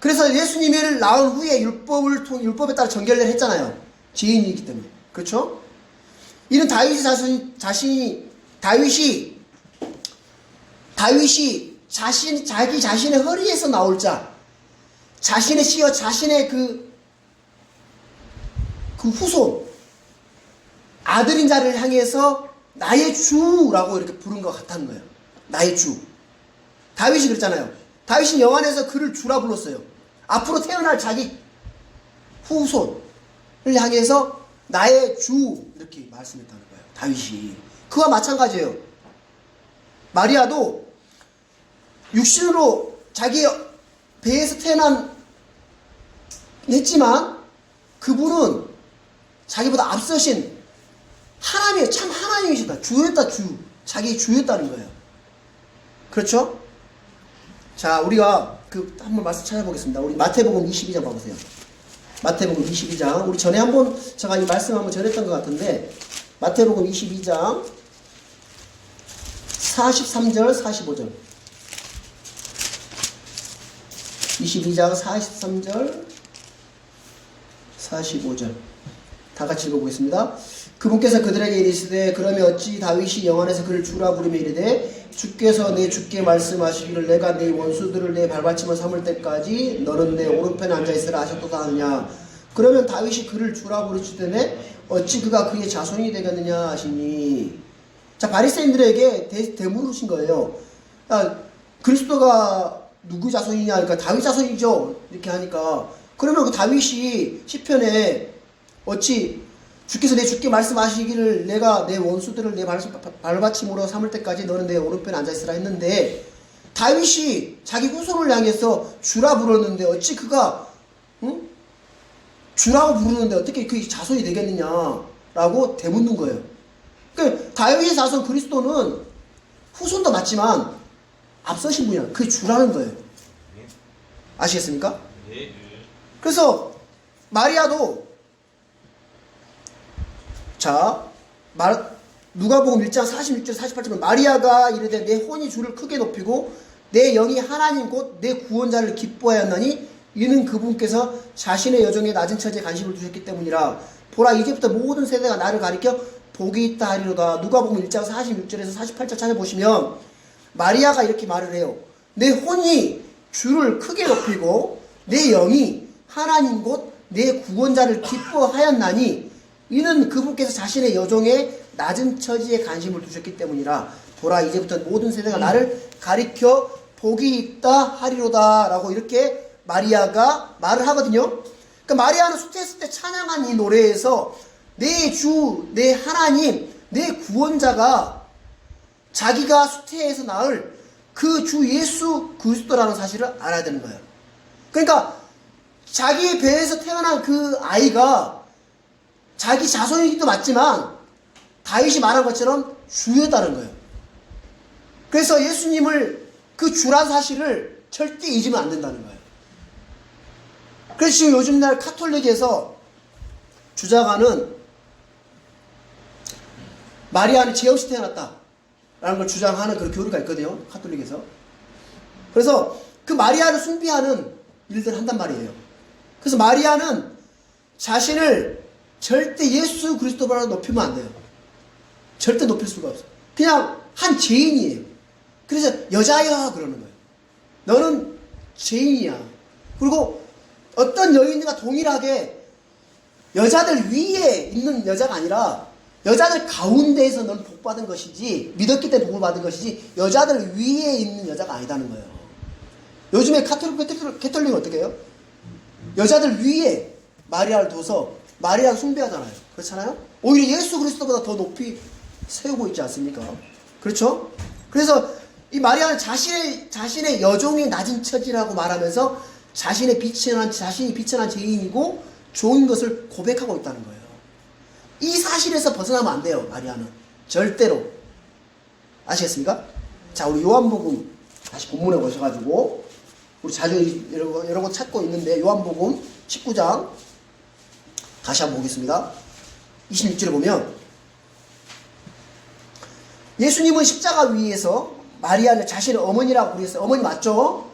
그래서 예수님을 낳은 후에 율법에 따라 정결례를 했잖아요. 죄인이기 때문에. 그렇죠? 이는 다윗이 자기 자신의 허리에서 나올 자, 자신의 씨어, 자신의 그 후손, 아들인 자를 향해서 나의 주라고 이렇게 부른 것 같다는 거예요. 나의 주. 다윗이 그랬잖아요. 다윗이 영안에서 그를 주라 불렀어요. 앞으로 태어날 자기 후손을 향해서 나의 주 이렇게 말씀했다는 거예요. 다윗이. 그와 마찬가지예요. 마리아도 육신으로 자기 배에서 태어난 했지만 그분은 자기보다 앞서신 하나님이에요. 참 하나님이시다. 주였다, 주. 자기 주였다는 거예요. 그렇죠? 자, 우리가 한번 말씀 찾아보겠습니다. 우리 마태복음 22장 봐보세요. 마태복음 22장. 우리 전에 한번 제가 이 말씀 한번 전했던 것 같은데, 마태복음 22장 43절, 45절. 22장 43절, 45절. 다 같이 읽어보겠습니다. 그분께서 그들에게 이르시되 그러면 어찌 다윗이 영안에서 그를 주라 부르며 이르되 주께서 내 주께 말씀하시기를 내가 네 원수들을 내 발받침을 삼을 때까지 너는 내 오른편에 앉아있으라 하셨도다 하느냐. 그러면 다윗이 그를 주라 부르시되 어찌 그가 그의 자손이 되겠느냐 하시니. 자, 바리새인들에게 되물으신 거예요. 그리스도가 누구 자손이냐. 그러니까 다윗 자손이죠. 이렇게 하니까 그러면 그 다윗이 시편에 어찌 주께서 내 주께 말씀하시기를 내가 내 원수들을 내 발받침으로 삼을 때까지 너는 내 오른편에 앉아있으라 했는데, 다윗이 자기 후손을 향해서 주라 부르는데 어찌 그가 주라고 부르는데 어떻게 그게 자손이 되겠느냐라고 되묻는 거예요. 그러니까 다윗의 자손 그리스도는 후손도 맞지만 앞서신 분이야. 그게 주라는 거예요. 아시겠습니까? 그래서 마리아도, 자, 누가복음 1장 46절 48절은 마리아가 이르되 내 혼이 주를 크게 높이고 내 영이 하나님 곧 내 구원자를 기뻐하였나니 이는 그분께서 자신의 여종의 낮은 처지에 관심을 두셨기 때문이라. 보라, 이제부터 모든 세대가 나를 가리켜 복이 있다 하리로다. 누가복음 1장 46절에서 48절 찾아보시면 마리아가 이렇게 말을 해요. 내 혼이 주를 크게 높이고 내 영이 하나님 곧 내 구원자를 기뻐하였나니 이는 그분께서 자신의 여종의 낮은 처지에 관심을 두셨기 때문이라. 보라, 이제부터 모든 세대가 나를 가리켜 복이 있다 하리로다 라고 이렇게 마리아가 말을 하거든요. 그러니까 마리아는 수태했을 때 찬양한 이 노래에서 내 주, 내 하나님, 내 구원자가 자기가 수태에서 낳을 그 주 예수 그리스도라는 사실을 알아야 되는 거예요. 그러니까 자기 배에서 태어난 그 아이가 자기 자손이기도 맞지만 다윗이 말한 것처럼 주였다는 거예요. 그래서 예수님을 그 주란 사실을 절대 잊으면 안 된다는 거예요. 그래서 지금 요즘 날 카톨릭에서 주장하는 마리아는 죄 없이 태어났다 라는 걸 주장하는 그런 교리가 있거든요. 카톨릭에서. 그래서 그 마리아를 숭배하는 일들을 한단 말이에요. 그래서 마리아는 자신을 절대 예수 그리스도보다 높이면 안 돼요. 절대 높일 수가 없어요. 그냥 한 죄인이에요. 그래서 여자야 그러는 거예요. 너는 죄인이야. 그리고 어떤 여인과 동일하게 여자들 위에 있는 여자가 아니라 여자들 가운데에서 너는 복받은 것이지, 믿었기 때문에 복을 받은 것이지 여자들 위에 있는 여자가 아니다는 거예요. 요즘에 캐톨릭은 어떻게 해요? 여자들 위에 마리아를 둬서 마리아를 숭배하잖아요. 그렇잖아요? 오히려 예수 그리스도보다 더 높이 세우고 있지 않습니까? 그렇죠? 그래서 이 마리아는 자신의 여종의 낮은 처지라고 말하면서 자신이 비천한 죄인이고 종인 것을 고백하고 있다는 거예요. 이 사실에서 벗어나면 안 돼요. 마리아는 절대로. 아시겠습니까? 자, 우리 요한복음 다시 본문에 오셔가지고 우리 자주 이런 거 찾고 있는데 요한복음 19장 다시 한번 보겠습니다. 26절에 보면 예수님은 십자가 위에서 마리아를 자신의 어머니라고 부르셨어요. 어머니 맞죠?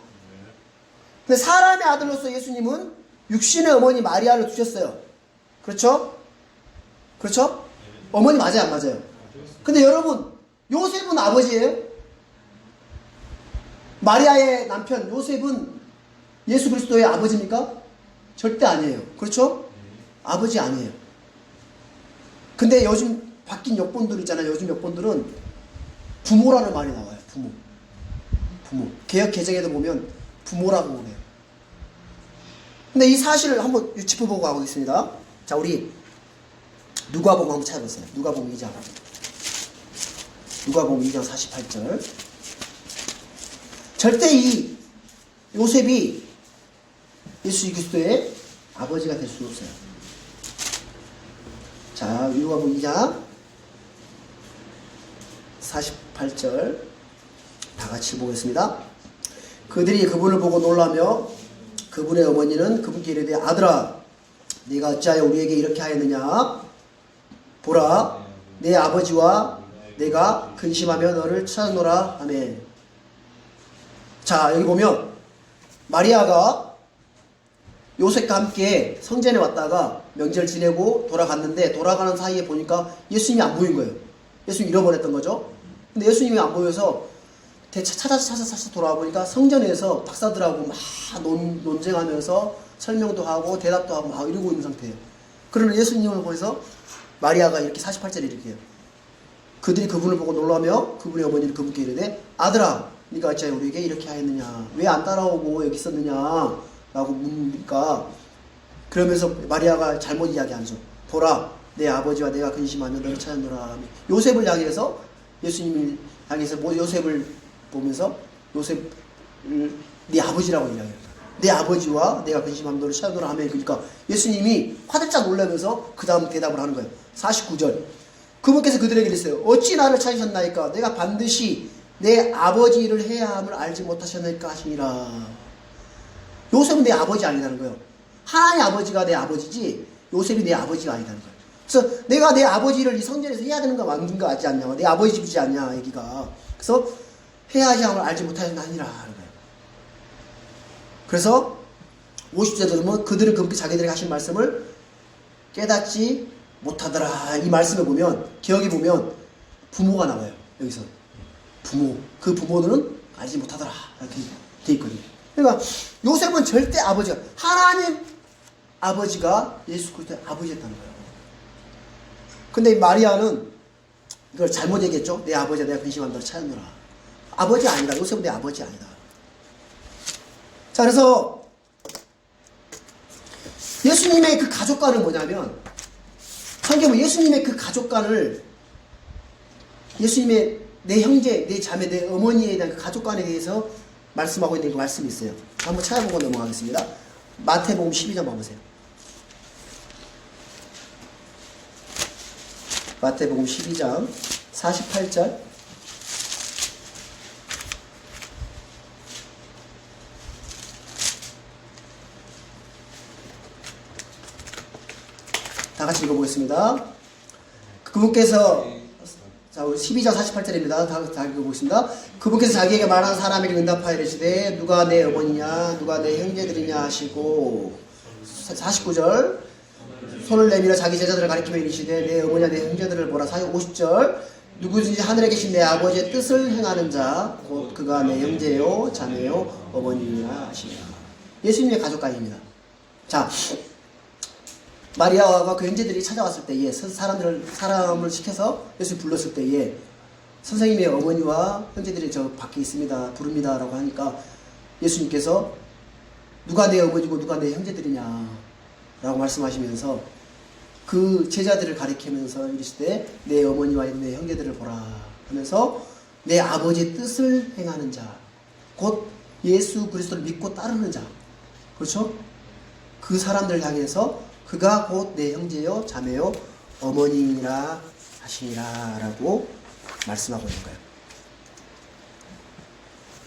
근데 사람의 아들로서 예수님은 육신의 어머니 마리아를 두셨어요. 그렇죠? 그렇죠? 어머니 맞아요, 안 맞아요? 근데 여러분, 요셉은 아버지예요? 마리아의 남편 요셉은 예수 그리스도의 아버지입니까? 절대 아니에요. 그렇죠? 아버지 아니에요. 근데 요즘 바뀐 역본들 있잖아요. 요즘 역본들은 부모라는 말이 나와요. 부모. 개역 개정에도 보면 부모라고 그래요. 근데 이 사실을 한번 짚어보고 가보겠습니다. 자, 우리 누가복음 한번 찾아보세요. 누가복음 2장 48절. 절대 이 요셉이 예수 그리스도의 아버지가 될 수 없어요. 자, 누가복음 2장 48절 다 같이 보겠습니다. 그들이 그분을 보고 놀라며 그분의 어머니는 그분께 이르되 아들아 네가 어찌하여 우리에게 이렇게 하였느냐 보라 내 아버지와 내가 근심하며 너를 찾아노라 아멘. 자, 여기 보면 마리아가 요셉과 함께 성전에 왔다가 명절 지내고 돌아갔는데 돌아가는 사이에 보니까 예수님이 안 보인 거예요. 예수님 잃어버렸던 거죠. 근데 예수님이 안 보여서 찾아서 돌아와 보니까 성전에서 박사들하고 막 논쟁하면서 설명도 하고 대답도 하고 막 이러고 있는 상태예요. 그러나 예수님을 보면서 마리아가 이렇게 48절에 이렇게 해요. 그들이 그분을 보고 놀라며 그분의 어머니를 그분께 이르되 아들아 네가 어찌하여 우리에게 이렇게 하였느냐 왜 안 따라오고 여기 있었느냐 라고 묻니까 그러면서 마리아가 잘못 이야기하죠. 보라 내 아버지와 내가 근심하며 너를 찾아노라. 요셉을 향해서 예수님을 향해서 요셉을 보면서 요셉을 네 아버지라고 이야기해요. 내 아버지와 내가 근심하며 너를 찾아노라 하면 그러니까 예수님이 화들짝 놀라면서 그 다음 대답을 하는 거예요. 49절 그분께서 그들에게 이랬어요. 어찌 나를 찾으셨나이까 내가 반드시 내 아버지 일을 해야 함을 알지 못하셨나이까 하시니라. 요셉은 내 아버지 아니라는 거예요. 하나님의 아버지가 내 아버지지 요셉이 내 아버지가 아니라는 거예요. 그래서 내가 내 아버지를 이 성전에서 해야 되는 거 맞는 거 같지 않냐. 내 아버지 집이지 않냐 얘기가. 그래서 해야 하지 함을 알지 못하셨나니라 하는 거예요. 그래서 50절 들으면 그들은 그분께 자기들에게 하신 말씀을 깨닫지 못하더라. 이 말씀에 보면 기억에 보면 부모가 나와요. 여기서 부모. 그 부모들은 알지 못하더라. 이렇게 돼 있거든요. 그러니까 요셉은 절대 아버지가 하나님 아버지가 예수 그리스도의 아버지였다는 거예요. 근데 마리아는 이걸 잘못 얘기했죠. 내 아버지가 내가 근심한 너를 찾아노라. 아버지 아니다. 요셉은 내 아버지 아니다. 자, 그래서 예수님의 그 가족관은 뭐냐면 성경은 예수님의 그 가족관을 예수님의 내 형제, 내 자매, 내 어머니에 대한 그 가족관에 대해서 말씀하고 있는 그 말씀이 있어요. 한번 찾아보고 넘어가겠습니다. 마태복음 12장 봐보세요. 마태복음 12장 48절 다 같이 읽어보겠습니다. 그분께서, 자, 12장 48절입니다. 다 읽어보겠습니다. 그분께서 자기에게 말한 사람에게 응답하여 이르시되 누가 내 어머니냐 누가 내 형제들이냐 하시고 49절 손을 내밀어 자기 제자들을 가리키며 이르시되 내 어머니와 내 형제들을 보라. 50절 누구든지 하늘에 계신 내 아버지의 뜻을 행하는 자 곧 그가 내 형제요 자매요 어머니라 하시니라. 예수님의 가족관입니다. 자, 마리아와 그 형제들이 찾아왔을 때에 사람을 시켜서 예수님 불렀을 때에 선생님의 어머니와 형제들이 저 밖에 있습니다 부릅니다 라고 하니까 예수님께서 누가 내 어머니고 누가 내 형제들이냐 라고 말씀하시면서 그 제자들을 가리키면서 이르시되 내 어머니와 내 형제들을 보라 하면서 내 아버지의 뜻을 행하는 자 곧 예수 그리스도를 믿고 따르는 자, 그렇죠? 그 사람들을 향해서 그가 곧 내 형제요 자매요 어머니라 하시니라 라고 말씀하고 있는 거예요.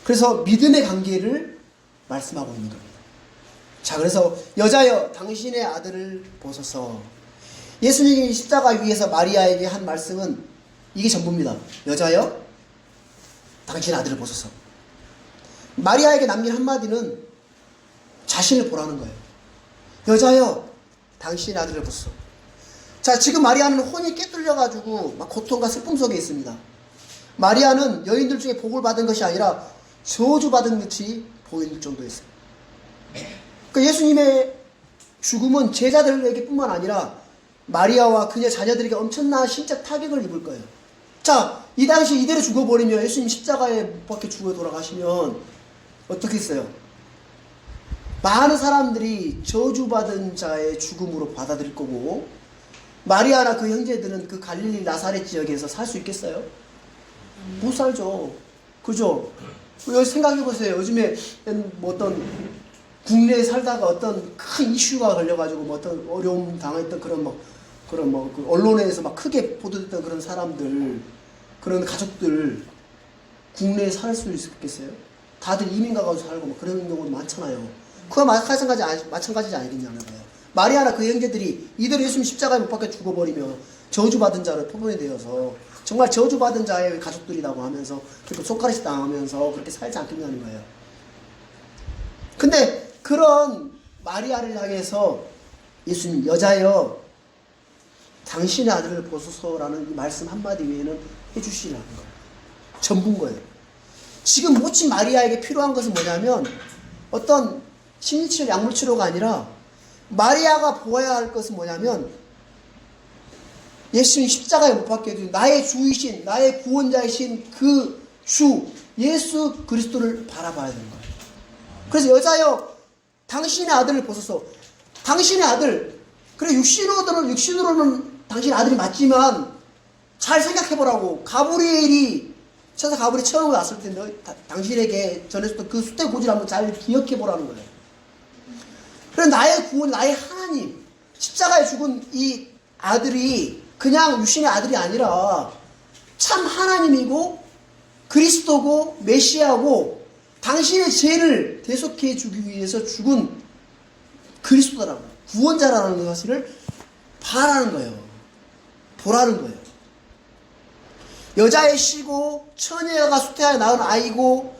그래서 믿음의 관계를 말씀하고 있는 겁니다. 자, 그래서 여자여 당신의 아들을 보소서. 예수님이 십자가 위에서 마리아에게 한 말씀은 이게 전부입니다. 여자여 당신의 아들을 보소서. 마리아에게 남긴 한마디는 자신을 보라는 거예요. 여자여 당신의 아들을 보소서. 자, 지금 마리아는 혼이 깨뚫려가지고 막 고통과 슬픔 속에 있습니다. 마리아는 여인들 중에 복을 받은 것이 아니라 저주받은 것이 보일 정도였어요. 그러니까 예수님의 죽음은 제자들에게 뿐만 아니라 마리아와 그녀 자녀들에게 엄청난 신적 타격을 입을 거예요. 자, 이 당시 이대로 죽어버리면 예수님 십자가에 못 박혀 죽어 돌아가시면 어떻게 했어요? 많은 사람들이 저주받은 자의 죽음으로 받아들일 거고 마리아나 그 형제들은 그 갈릴리 나사렛 지역에서 살 수 있겠어요? 못 살죠. 그죠? 여기 생각해보세요. 요즘에 뭐 어떤 국내에 살다가 어떤 큰 이슈가 걸려가지고 뭐 어떤 어려움 당했던 그 언론에서 막 크게 보도됐던 그런 사람들, 그런 가족들 국내에 살 수 있겠어요? 다들 이민 가가지고 살고 뭐 그런 경우도 많잖아요. 그와 마찬가지지 아니겠냐는 거예요. 마리아나 그 형제들이 이대로 예수님 십자가에 못 박혀 죽어버리면 저주받은 자를 포함이 되어서 정말 저주받은 자의 가족들이라고 하면서 그렇게 속가르치 당하면서 그렇게 살지 않겠냐는 거예요. 근데 그런 마리아를 향해서 예수님 여자여 당신의 아들을 보소서라는 이 말씀 한마디 외에는 해주시라는 거예요. 전부인 거예요. 지금 모친 마리아에게 필요한 것은 뭐냐면 어떤 심리치료, 약물치료가 아니라 마리아가 보아야 할 것은 뭐냐면 예수님 십자가에 못 박혀 해준 나의 주이신 나의 구원자이신 그 주 예수 그리스도를 바라봐야 되는 거예요. 그래서 여자여 당신의 아들을 보소서. 당신의 아들, 그래 육신으로는 당신의 아들이 맞지만 잘 생각해보라고. 가브리엘이 천사 가브리엘이 처음 왔을 때 당신에게 전해줬던 그 수태 고지를 한번 잘 기억해보라는 거예요. 그래 나의 구원, 나의 하나님, 십자가에 죽은 이 아들이 그냥 육신의 아들이 아니라 참 하나님이고 그리스도고 메시아고 당신의 죄를 대속해 주기 위해서 죽은 그리스도라고, 구원자라는 사실을 바라는 거예요. 보라는 거예요. 여자의 씨고 처녀가 수태하여 낳은 아이고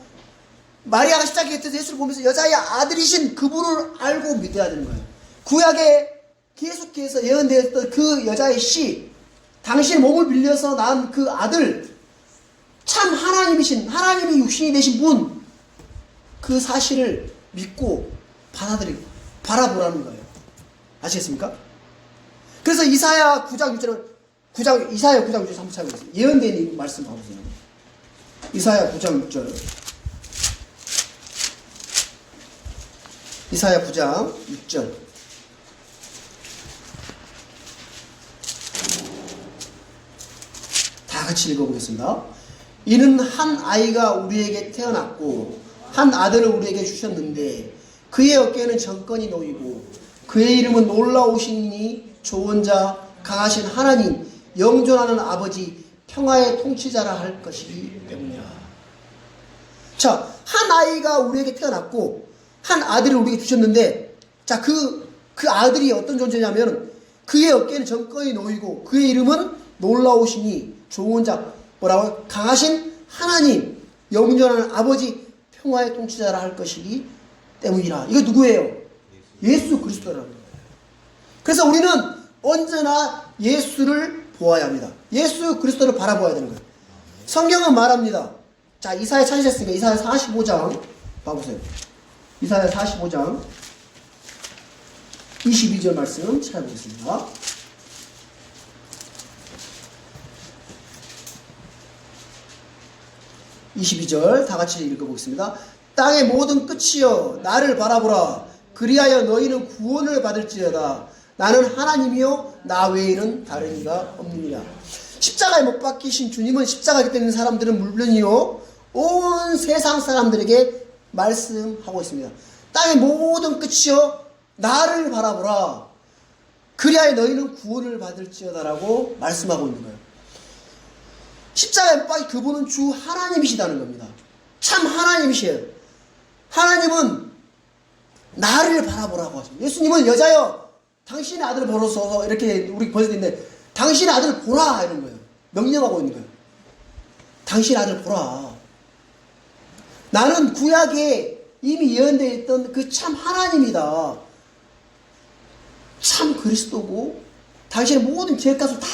마리아가 십자가에 곁에서 예수를 보면서 여자의 아들이신 그분을 알고 믿어야 되는 거예요. 구약에 계속해서 예언되었던 그 여자의 씨, 당신의 몸을 빌려서 낳은 그 아들, 참 하나님이신, 하나님이 육신이 되신 분, 그 사실을 믿고 받아들이고 바라보라는 거예요. 아시겠습니까? 그래서 이사야 9장 6절은 이사야 9장 6절 한번 찾아보겠습니다. 예언된 이 말씀 봐보세요. 이사야 9장 6절. 이사야 9장 6절. 다 같이 읽어보겠습니다. 이는 한 아이가 우리에게 태어났고 한 아들을 우리에게 주셨는데 그의 어깨에는 정권이 놓이고 그의 이름은 놀라우시니 조언자, 강하신 하나님, 영존하는 아버지, 평화의 통치자라 할 것이기 때문이라. 자, 한 아이가 우리에게 태어났고 한 아들을 우리에게 주셨는데, 자, 그 아들이 어떤 존재냐면 그의 어깨는 정권이 놓이고 그의 이름은 놀라우시니 좋은 자, 뭐라고? 강하신 하나님, 영존하는 아버지, 평화의 통치자라 할 것이기 때문이라. 이거 누구예요? 예수 그리스도라는 거예요. 그래서 우리는 언제나 예수를 보아야 합니다. 예수 그리스도를 바라보아야 되는 거예요. 성경은 말합니다. 자, 이사야 찾으셨으니까 이사야 45장 봐보세요. 이사야 45장 22절 말씀 찾아보겠습니다. (22절) 다 같이 읽어보겠습니다. 땅의 모든 끝이여 나를 바라보라. 그리하여 너희는 구원을 받을지어다. 나는 하나님이요 나 외에는 다른 이가 없느니라. 십자가에 못 박히신 주님은 십자가에 있는 사람들은 물론이요 온 세상 사람들에게 말씀하고 있습니다. 땅의 모든 끝이여 나를 바라보라. 그리하여 너희는 구원을 받을지어다라고 말씀하고 있는 거예요. 십자가에 못 박힌 그분은 주 하나님이시다는 겁니다. 참 하나님이시에요. 하나님은 나를 바라보라고 하십니다. 예수님은 여자여 당신의 아들을 보소서 이렇게 우리 벌써 있는데 당신의 아들을 보라 이런 거예요. 명령하고 있는 거예요. 당신의 아들을 보라. 나는 구약에 이미 예언되어 있던 그 참 하나님이다. 참 그리스도고 당신의 모든 죄값을 다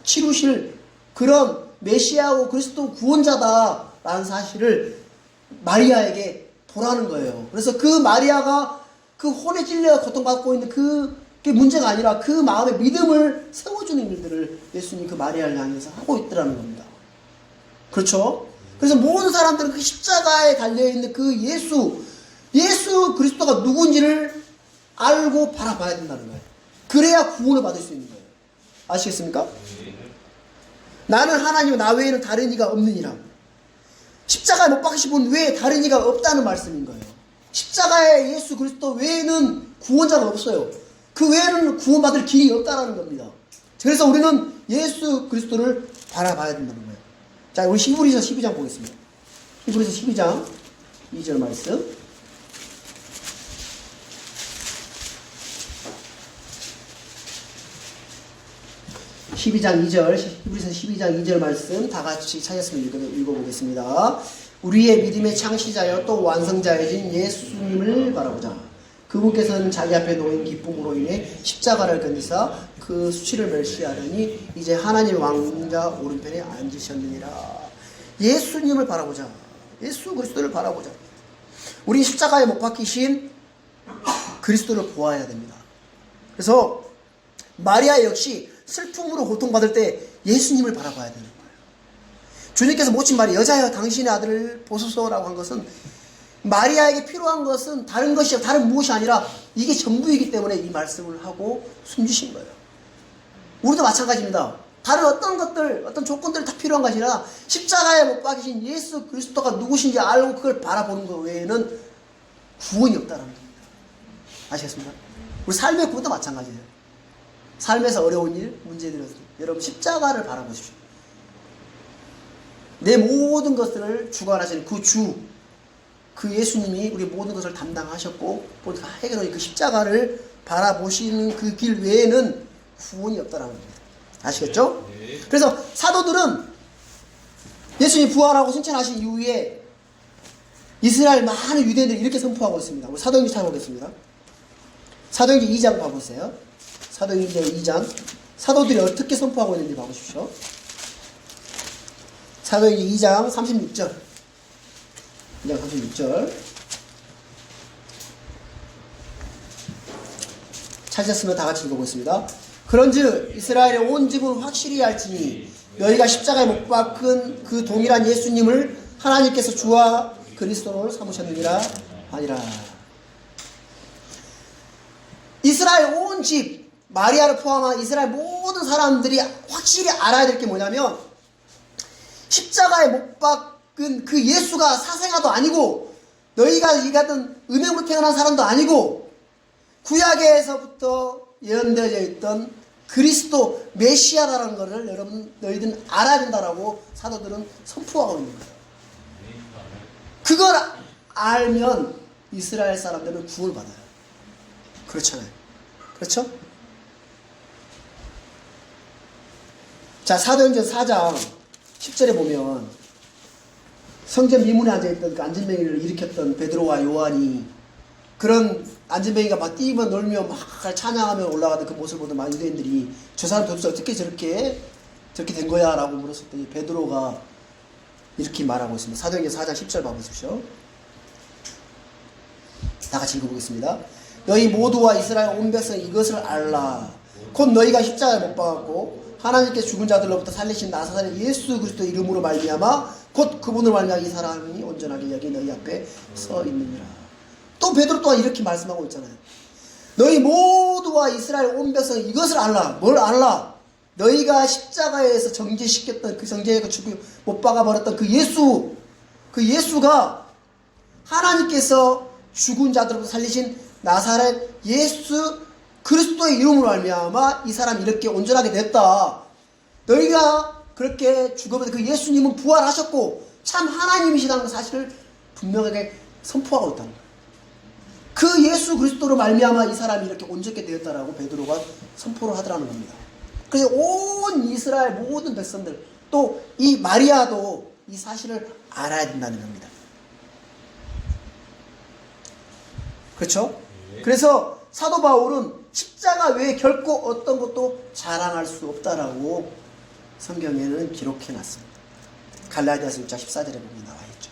치루실 그런 메시아고 그리스도 구원자다라는 사실을 마리아에게 보라는 거예요. 그래서 그 마리아가 그 혼에 찔려 고통받고 있는 그게 문제가 아니라 그 마음의 믿음을 세워주는 일들을 예수님 그 마리아를 향해서 하고 있더라는 겁니다. 그렇죠? 그래서 모든 사람들은 그 십자가에 달려있는 그 예수 그리스도가 누군지를 알고 바라봐야 된다는 거예요. 그래야 구원을 받을 수 있는 거예요. 아시겠습니까? 나는 하나님 나 외에는 다른 이가 없느니라. 십자가에 못 박히신 분 외에 다른 이가 없다는 말씀인 거예요. 십자가에 예수 그리스도 외에는 구원자가 없어요. 그 외에는 구원받을 길이 없다라는 겁니다. 그래서 우리는 예수 그리스도를 바라봐야 된다는 거예요. 자, 우리 히브리서 12장 보겠습니다. 히브리서 12장 2절 말씀. 히브리서 12장 2절 말씀 다 같이 찾았으면 읽어보겠습니다. 우리의 믿음의 창시자여 또 완성자이신 예수님을 바라보자. 그분께서는 자기 앞에 놓인 기쁨으로 인해 십자가를 견디사 그 수치를 멸시하려니 이제 하나님의 왕자 오른편에 앉으셨느니라. 예수님을 바라보자. 예수 그리스도를 바라보자. 우리 십자가에 못 박히신 그리스도를 보아야 됩니다. 그래서 마리아 역시 슬픔으로 고통받을 때 예수님을 바라봐야 되는 거예요. 주님께서 모친 말이 여자여 당신의 아들을 보소서라고 한 것은 마리아에게 필요한 것은 다른 것이 다른 무엇이 아니라 이게 전부이기 때문에 이 말씀을 하고 숨기신 거예요. 우리도 마찬가지입니다. 다른 어떤 것들, 어떤 조건들이 다 필요한 것이 아니라 십자가에 못 박히신 예수 그리스도가 누구신지 알고 그걸 바라보는 것 외에는 구원이 없다는 겁니다. 아시겠습니까? 우리 삶의 구원도 마찬가지예요. 삶에서 어려운 일, 문제들을 여러분 십자가를 바라보십시오. 내 모든 것들을 주관하시는 그 주, 그 예수님이 우리 모든 것을 담당하셨고 모두 다 해결하신 그 십자가를 바라보시는 그 길 외에는 구원이 없다는 겁니다. 아시겠죠? 네. 그래서 사도들은 예수님이 부활하고 승천하신 이후에 이스라엘 많은 유대인들이 이렇게 선포하고 있습니다. 우리 사도행전 찾아보겠습니다. 사도행전 2장 봐보세요. 사도행전 2장 사도들이 어떻게 선포하고 있는지 봐보십시오. 사도행전 2장 36절 2장 36절 찾으셨으면 다 같이 읽어보겠습니다. 그런즉 이스라엘의 온 집은 확실히 알지니 너희가 십자가에 못 박은 그 동일한 예수님을 하나님께서 주와 그리스도를 삼으셨느니라 하니라. 이스라엘 온 집 마리아를 포함한 이스라엘 모든 사람들이 확실히 알아야 될 게 뭐냐면 십자가에 못 박은 그 예수가 사생아도 아니고 너희가 이가던 음행으로 태어난 사람도 아니고 구약에서부터 예언되어져 있던 그리스도 메시아라는 것을 여러분 너희들은 알아야 된다라고 사도들은 선포하고 있는 거예요. 그걸 알면 이스라엘 사람들은 구원을 받아요. 그렇잖아요. 그렇죠? 자, 사도행전 4장 10절에 보면 성전 미문에 앉아있던 그 안진뱅이를 일으켰던 베드로와 요한이 그런 안진뱅이가 막 뛰며 놀며 막 찬양하며 올라가던 그 모습을 보던 많은 유대인들이 저 사람 도대체 어떻게 저렇게 된 거야? 라고 물었을 때 베드로가 이렇게 말하고 있습니다. 사도행전 4장 10절 봐보십시오. 다 같이 읽어보겠습니다. 너희 모두와 이스라엘 온 백성이 이것을 알라. 곧 너희가 십자가에 못 박았고 하나님께 죽은 자들로부터 살리신 나사렛 예수 그리스도 이름으로 말미암아 곧 그분을 말미암아 이 사람이 온전하게 여기 너희 앞에 서 있느니라. 또 베드로 또한 이렇게 말씀하고 있잖아요. 너희 모두와 이스라엘 온 백성이 이것을 알라. 뭘 알라? 너희가 십자가에서 정죄시켰던 그 정죄에 못 박아버렸던 그 예수가 하나님께서 죽은 자들로부터 살리신 나사렛 예수 그리스도의 이름으로 말미암아 이 사람이 이렇게 온전하게 됐다. 너희가 그렇게 죽으면서 그 예수님은 부활하셨고 참 하나님이시라는 사실을 분명하게 선포하고 있다는 거예요. 그 예수 그리스도로 말미암아 이 사람이 이렇게 온전하게 되었다라고 베드로가 선포를 하더라는 겁니다. 그래서 온 이스라엘 모든 백성들 또 이 마리아도 이 사실을 알아야 된다는 겁니다. 그렇죠? 그래서 사도 바울은 십자가 외에 결코 어떤 것도 자랑할 수 없다라고 성경에는 기록해 놨습니다. 갈라디아서 6장 14절에 보면 나와 있죠.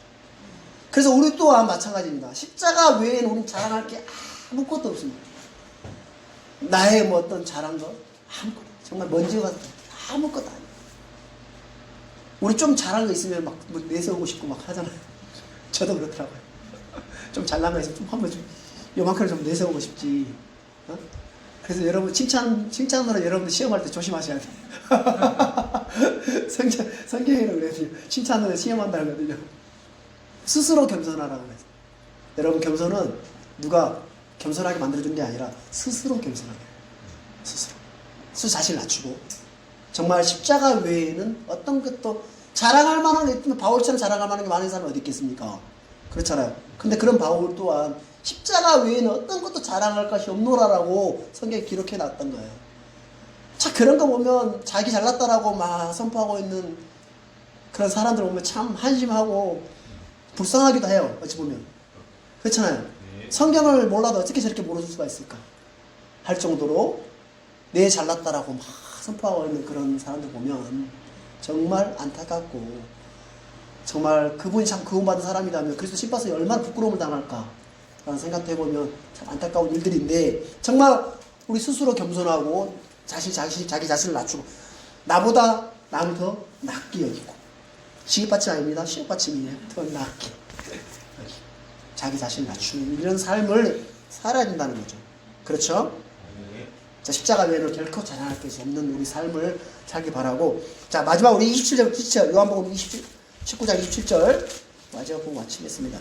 그래서 우리 또한 마찬가지입니다. 십자가 외에는 우리는 자랑할 게 아무것도 없습니다. 나의 뭐 어떤 자랑거 아무것도, 정말 먼지가 아무것도 아니에요. 우리 좀 잘한 거 있으면 막 뭐 내세우고 싶고 막 하잖아요. 저도 그렇더라고요. 좀 잘난 거 있으면 좀 한번 좀 요만큼은 좀 내세우고 싶지. 어? 그래서 여러분 칭찬으로 여러분들 시험할 때 조심하셔야 돼요. 성경에는 그래요. 칭찬으로 시험한다 그러거든요. 스스로 겸손하라고 그래서. 여러분 겸손은 누가 겸손하게 만들어준 게 아니라 스스로 겸손하게. 스스로 자신을 낮추고 정말 십자가 외에는 어떤 것도 자랑할 만한 게 있으면 바울처럼 자랑할 만한 게 많은 사람은 어디 있겠습니까? 그렇잖아요. 근데 그런 바울 또한 십자가 외에는 어떤 것도 자랑할 것이 없노라라고 성경에 기록해 놨던 거예요. 자, 그런 거 보면 자기 잘났다라고 막 선포하고 있는 그런 사람들 보면 참 한심하고 불쌍하기도 해요. 어찌 보면. 그렇잖아요. 성경을 몰라도 어떻게 저렇게 모를 수가 있을까 할 정도로 내 잘났다라고 막 선포하고 있는 그런 사람들 보면 정말 안타깝고 정말 그분이 참 구원받은 사람이라면 그리스도 신바서에 얼마나 부끄러움을 당할까 라는 생각도 해보면 참 안타까운 일들인데 정말 우리 스스로 겸손하고 자기 자신을 낮추고 나보다 남을 더 낮게 여기고 시기받침 아닙니다. 시험받침이에요. 더 낮게 자기 자신을 낮추는 이런 삶을 살아야 된다는 거죠. 그렇죠? 자, 십자가 외에는 결코 자랑할 것이 없는 우리 삶을 살기 바라고. 자, 마지막 우리 27절 요한복음 19장 27절 마지막 보고 마치겠습니다.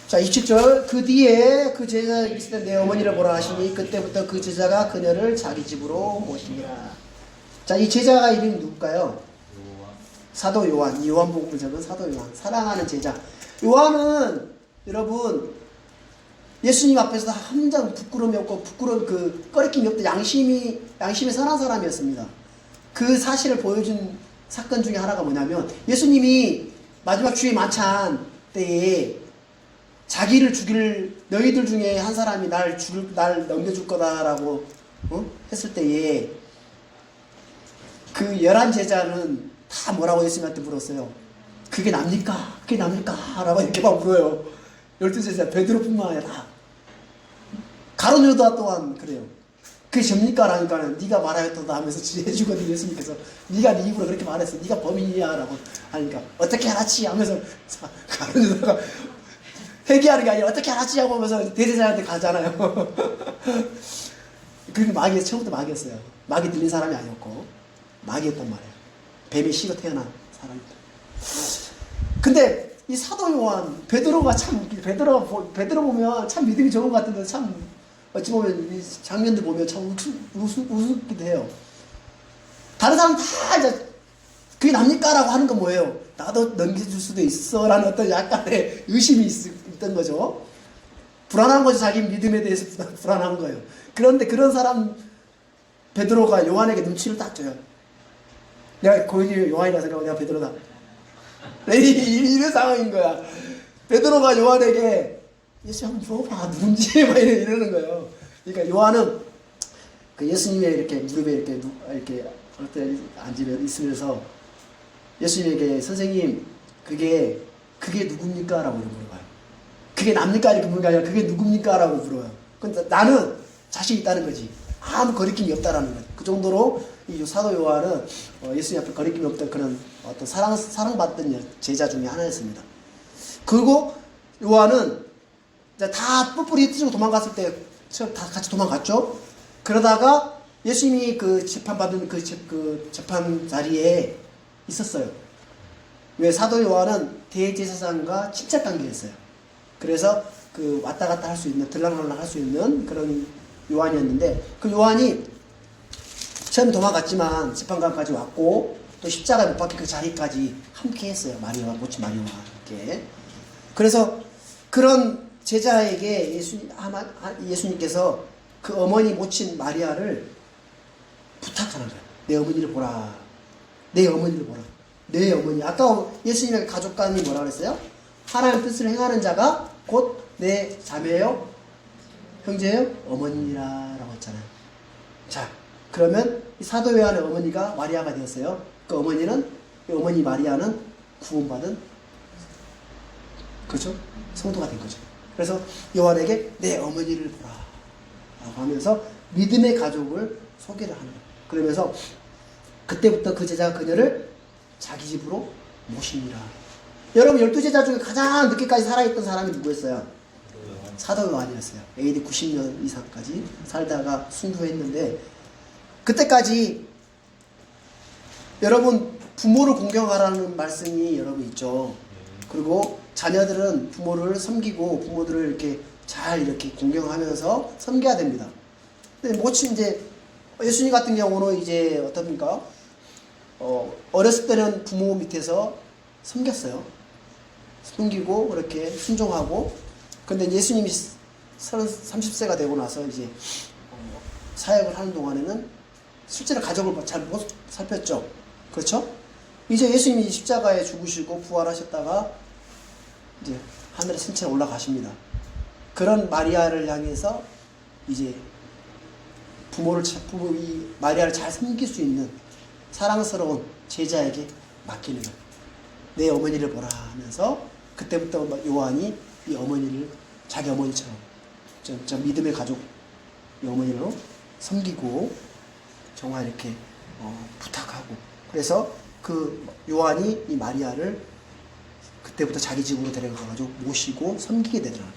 자, 27절 그 뒤에 그 제자가 이르시되 내 어머니를 보라 하시니 그때부터 그 제자가 그녀를 자기 집으로 모시니라. 자, 이 제자가 이름이 누굴까요? 사도 요한. 이 요한복음을 적은 사도 요한. 사랑하는 제자. 요한은 여러분 예수님 앞에서 항상 부끄러움이 없고 꺼리낌이 없던 양심이 선한 사람이었습니다. 그 사실을 보여준 사건 중에 하나가 뭐냐면 예수님이 마지막 주의 만찬 때에 자기를 죽일 너희들 중에 한 사람이 날 넘겨줄 거다라고 했을 때에 그 11제자는 다 뭐라고 예수님한테 물었어요. 그게 납니까? 그게 납니까? 라고 이렇게 막 물어요. 12제자 베드로뿐만 아니라 가룟 유다 또한 그래요. 그게 접니까? 라니까는 네가 말하였다 하면서 해주거든요. 예수님께서 네가 네 입으로 그렇게 말했어. 네가 범인이야 라고 하니까 어떻게 알았지? 하면서 가룟 유다가 회개하는 게 아니라 어떻게 알았지? 하고 하면서 대제사장한테 가잖아요. 그게 마귀였어요. 처음부터 마귀였어요. 마귀 들린 사람이 아니었고 마귀였단 말이에요. 뱀의 씨로 태어난 사람이다. 근데 이 사도 요한 베드로가 참 베드로 보면 참 믿음이 좋은 것 같은데 참 어찌 보면 이 장면들 보면 참 우습기도 해요. 다른 사람 다 이제 그게 납니까? 라고 하는 건 뭐예요? 나도 넘겨줄 수도 있어 라는 어떤 약간의 의심이 있던 거죠. 불안한 거죠. 자기 믿음에 대해서 불안한 거예요. 그런데 그런 사람 베드로가 요한에게 눈치를 딱 줘요. 내가 거기 요한이라 생각하고 내가 베드로다. 이런 상황인 거야. 베드로가 요한에게 예수 한번 물어봐 누군지 막 이러는 거예요. 그러니까 요한은 그 예수님의 이렇게 무릎에 이렇게 앉으면 있으면서 예수님에게 선생님 그게 누굽니까? 라고 물어봐요. 그게 납니까? 이렇게 물는 게 아니라 그게 누굽니까? 라고 물어요. 근데 나는 자신 있다는 거지. 아무 거리낌이 없다라는 거지. 그 정도로 이 사도 요한은 예수님 앞에 거리낌이 없던 그런 어떤 사랑받던 제자 중에 하나였습니다. 그리고 요한은 다 뿔뿔이 흩어지고 도망갔을 때 다 같이 도망갔죠. 그러다가 예수님이 그 재판받은 그 재판 자리에 있었어요. 왜? 사도 요한은 대제사장과 친척 관계였어요. 그래서 그 왔다 갔다 할 수 있는, 들락날락 할 수 있는 그런 요한이었는데, 그 요한이 처음 도망갔지만 재판관까지 왔고 또 십자가에 못 박힌 그 자리까지 함께 했어요. 마리아와 모친 마리아와 함께. 그래서 그런 제자에게 예수님께서 그 어머니 모친 마리아를 부탁하는 거예요. 내 어머니를 보라. 내 어머니를 보라. 내 어머니. 아까 예수님의 가족관이 뭐라 그랬어요? 하나님 뜻을 행하는 자가 곧 내 자매요, 형제요, 어머니라고 했잖아요. 자, 그러면 이 사도 요한의 어머니가 마리아가 되었어요. 그 어머니는, 이 어머니 마리아는 구원받은, 그렇죠? 성도가 된 거죠. 그래서 요한에게 내 어머니를 보라 라고 하면서 믿음의 가족을 소개를 하는 거예요. 그러면서 그때부터 그 제자가 그녀를 자기 집으로 모십니다. 여러분 12제자 중에 가장 늦게까지 살아있던 사람이 누구였어요? 사도 요한이었어요. AD 90년 이상까지 살다가 순교했는데, 그때까지 여러분 부모를 공경하라는 말씀이 여러분 있죠. 그리고 자녀들은 부모를 섬기고 부모들을 이렇게 잘 이렇게 공경하면서 섬겨야 됩니다. 근데 모친 이제 예수님 같은 경우는 이제 어떻습니까? 어렸을 때는 부모 밑에서 섬겼어요. 섬기고 그렇게 순종하고. 근데 예수님이 30세가 되고 나서 이제 사역을 하는 동안에는 실제로 가족을 잘 못 살폈죠. 그렇죠? 이제 예수님이 십자가에 죽으시고 부활하셨다가 이제 하늘에 승천에 올라가십니다. 그런 마리아를 향해서 이제 이 마리아를 잘 섬길 수 있는 사랑스러운 제자에게 맡기는 거예요. 내 어머니를 보라 하면서 그때부터 요한이 이 어머니를 자기 어머니처럼 저 믿음의 가족 이 어머니로 섬기고 정말 이렇게 부탁하고, 그래서 그 요한이 이 마리아를 그때부터 자기 집으로 데려가가지고 모시고 섬기게 되더라고요.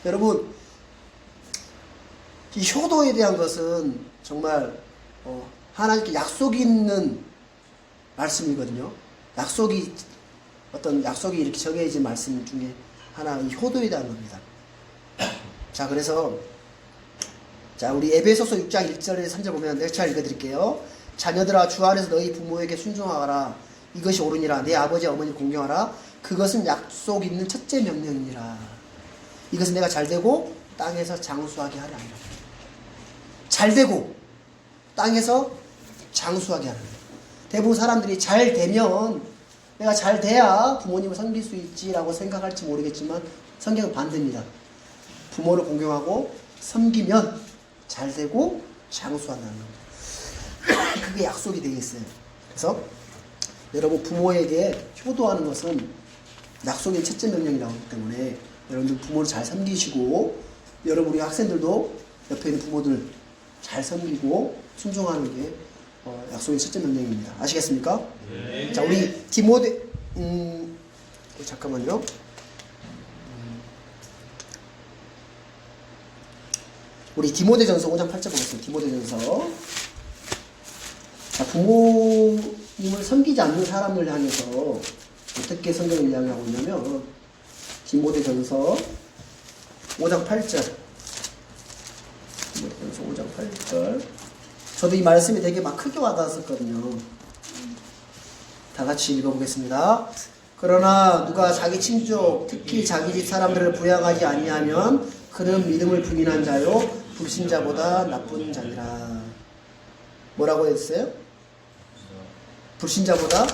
여러분 이 효도에 대한 것은 정말 하나님께 약속이 있는 말씀이거든요. 어떤 약속이 이렇게 정해진 말씀 중에 하나 이 효도에 대한 겁니다. 자, 그래서 자, 우리 에베소서 6장 1절에서 3절 보면 내가 잘 읽어드릴게요. 자녀들아, 주 안에서 너희 부모에게 순종하라. 이것이 옳으니라. 내 아버지 어머니를 공경하라. 그것은 약속 있는 첫째 명령이니라. 이것은 내가 잘되고 땅에서 장수하게 하려 함이라. 잘되고 땅에서 장수하게 하는 거예요. 대부분 사람들이 잘 되면, 내가 잘 돼야 부모님을 섬길 수 있지라고 생각할지 모르겠지만 성경은 반대입니다. 부모를 공경하고 섬기면 잘 되고 장수한다는 겁니다. 그게 약속이 되겠어요. 그래서 여러분 부모에게 효도하는 것은 약속의 첫째 명령이라고 하기 때문에 여러분들 부모를 잘 섬기시고, 여러분 우리 학생들도 옆에 있는 부모들 잘 섬기고 순종하는 게 약속의 첫째 명령입니다. 아시겠습니까? 네. 자, 우리 잠깐만요. 우리 디모데전서 5장 8절 보겠습니다. 디모데전서. 자, 부모님을 섬기지 않는 사람을 향해서 어떻게 성경을 이야기하고 있냐면, 디모데전서 5장 8절. 디모데전서 5장 8절. 저도 이 말씀이 되게 막 크게 와닿았었거든요. 다 같이 읽어보겠습니다. 그러나 누가 자기 친족, 특히 자기 집 사람들을 부양하지 아니하면 그는 믿음을 부인한 자요 불신자보다 나쁜 자니라. 뭐라고 했어요? 불신자보다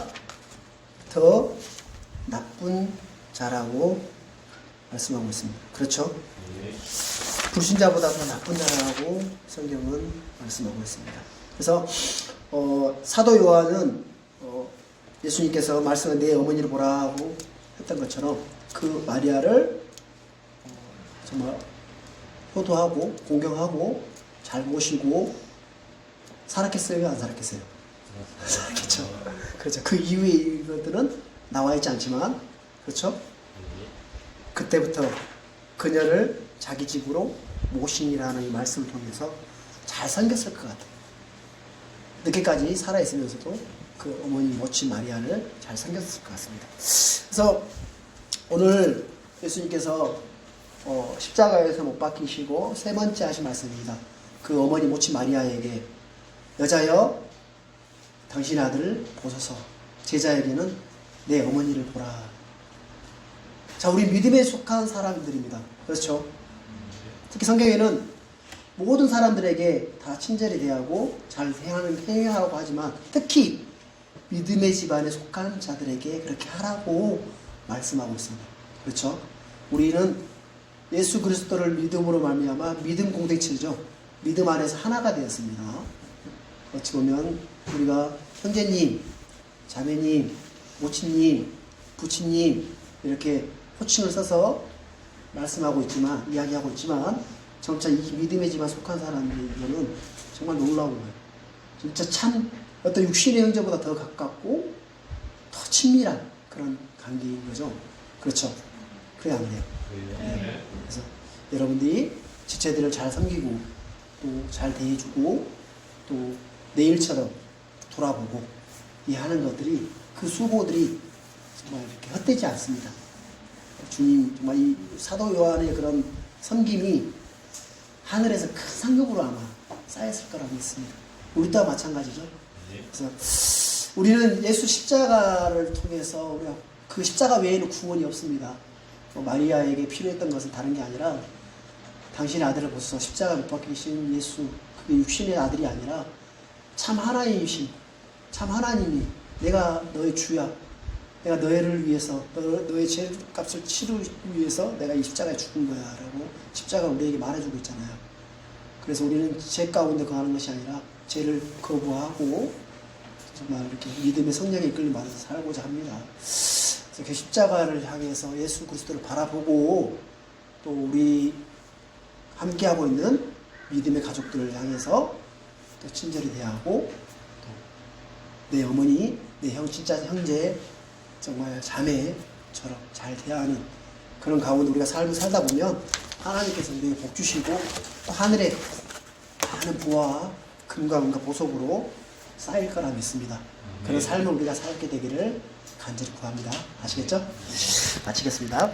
더 나쁜 자라고 말씀하고 있습니다. 그렇죠? 불신자보다 더 나쁜 자라고 성경은 말씀하고 있습니다. 그래서 사도 요한은 예수님께서 말씀한 내 어머니를 보라고 했던 것처럼 그 마리아를 정말 효도하고 공경하고 잘 모시고 살았겠어요? 안 살았겠어요? 살았겠죠. 그렇죠. 그 이후의 것들은 나와 있지 않지만, 그렇죠? 그때부터 그녀를 자기 집으로 모신이라는 이 말씀을 통해서 잘 섬겼을 것 같아요. 늦게까지 살아있으면서도 그 어머니 모친 마리아를 잘 섬겼을 것 같습니다. 그래서 오늘 예수님께서 십자가에서 못 박히시고 세 번째 하신 말씀입니다. 그 어머니 모친 마리아에게 여자여 당신 아들을 보소서, 제자에게는 내 어머니를 보라. 자, 우리 믿음에 속한 사람들입니다. 그렇죠? 특히 성경에는 모든 사람들에게 다 친절히 대하고 잘 행하라고 하지만 특히 믿음의 집안에 속한 자들에게 그렇게 하라고 말씀하고 있습니다. 그렇죠? 우리는 예수 그리스도를 믿음으로 말미암아 믿음 공동체죠. 믿음 안에서 하나가 되었습니다. 어찌 보면 우리가 형제님, 자매님, 모친님, 부친님 이렇게 호칭을 써서 말씀하고 있지만, 이야기하고 있지만 점차 이 믿음의 집안 속한 사람들은 정말 놀라운 거예요. 진짜 참 어떤 육신의 형제보다 더 가깝고 더 친밀한 그런 관계인 거죠. 그렇죠? 그래 안 그래요? 네. 그래서 여러분들이 지체들을 잘 섬기고 또 잘 대해주고 또 내일처럼 돌아보고 이 하는 것들이, 그 수고들이 정말 이렇게 헛되지 않습니다. 주님 정말 이 사도 요한의 그런 섬김이 하늘에서 큰 상급으로 아마 쌓였을 거라고 믿습니다. 우리 또한 마찬가지죠. 그래서 우리는 예수 십자가를 통해서 우리가 그 십자가 외에는 구원이 없습니다. 마리아에게 필요했던 것은 다른 게 아니라 당신의 아들을 보소서, 십자가 못 박히신 예수, 그게 육신의 아들이 아니라 참 하나님이신, 참 하나님이 내가 너의 주야, 내가 너희를 위해서 너의 죄값을 치르기 위해서 내가 이 십자가에 죽은 거야 라고 십자가 우리에게 말해주고 있잖아요. 그래서 우리는 죄 가운데 거하는 것이 아니라 죄를 거부하고 정말 이렇게 믿음의 성령에 이끌림 받아서 살고자 합니다. 그래서 그 십자가를 향해서 예수 그리스도를 바라보고 또 우리 함께하고 있는 믿음의 가족들을 향해서 또 친절히 대하고 또 내 어머니, 내 진짜 형제, 정말 자매처럼 잘 대하는 그런 가운데 우리가 삶을 살다 보면 하나님께서 우리에게 복 주시고 또 하늘에 많은 부와 금과 은과 보석으로 쌓일 거라 믿습니다. 그런 삶을 우리가 살게 되기를 간절히 구합니다. 아시겠죠? 마치겠습니다.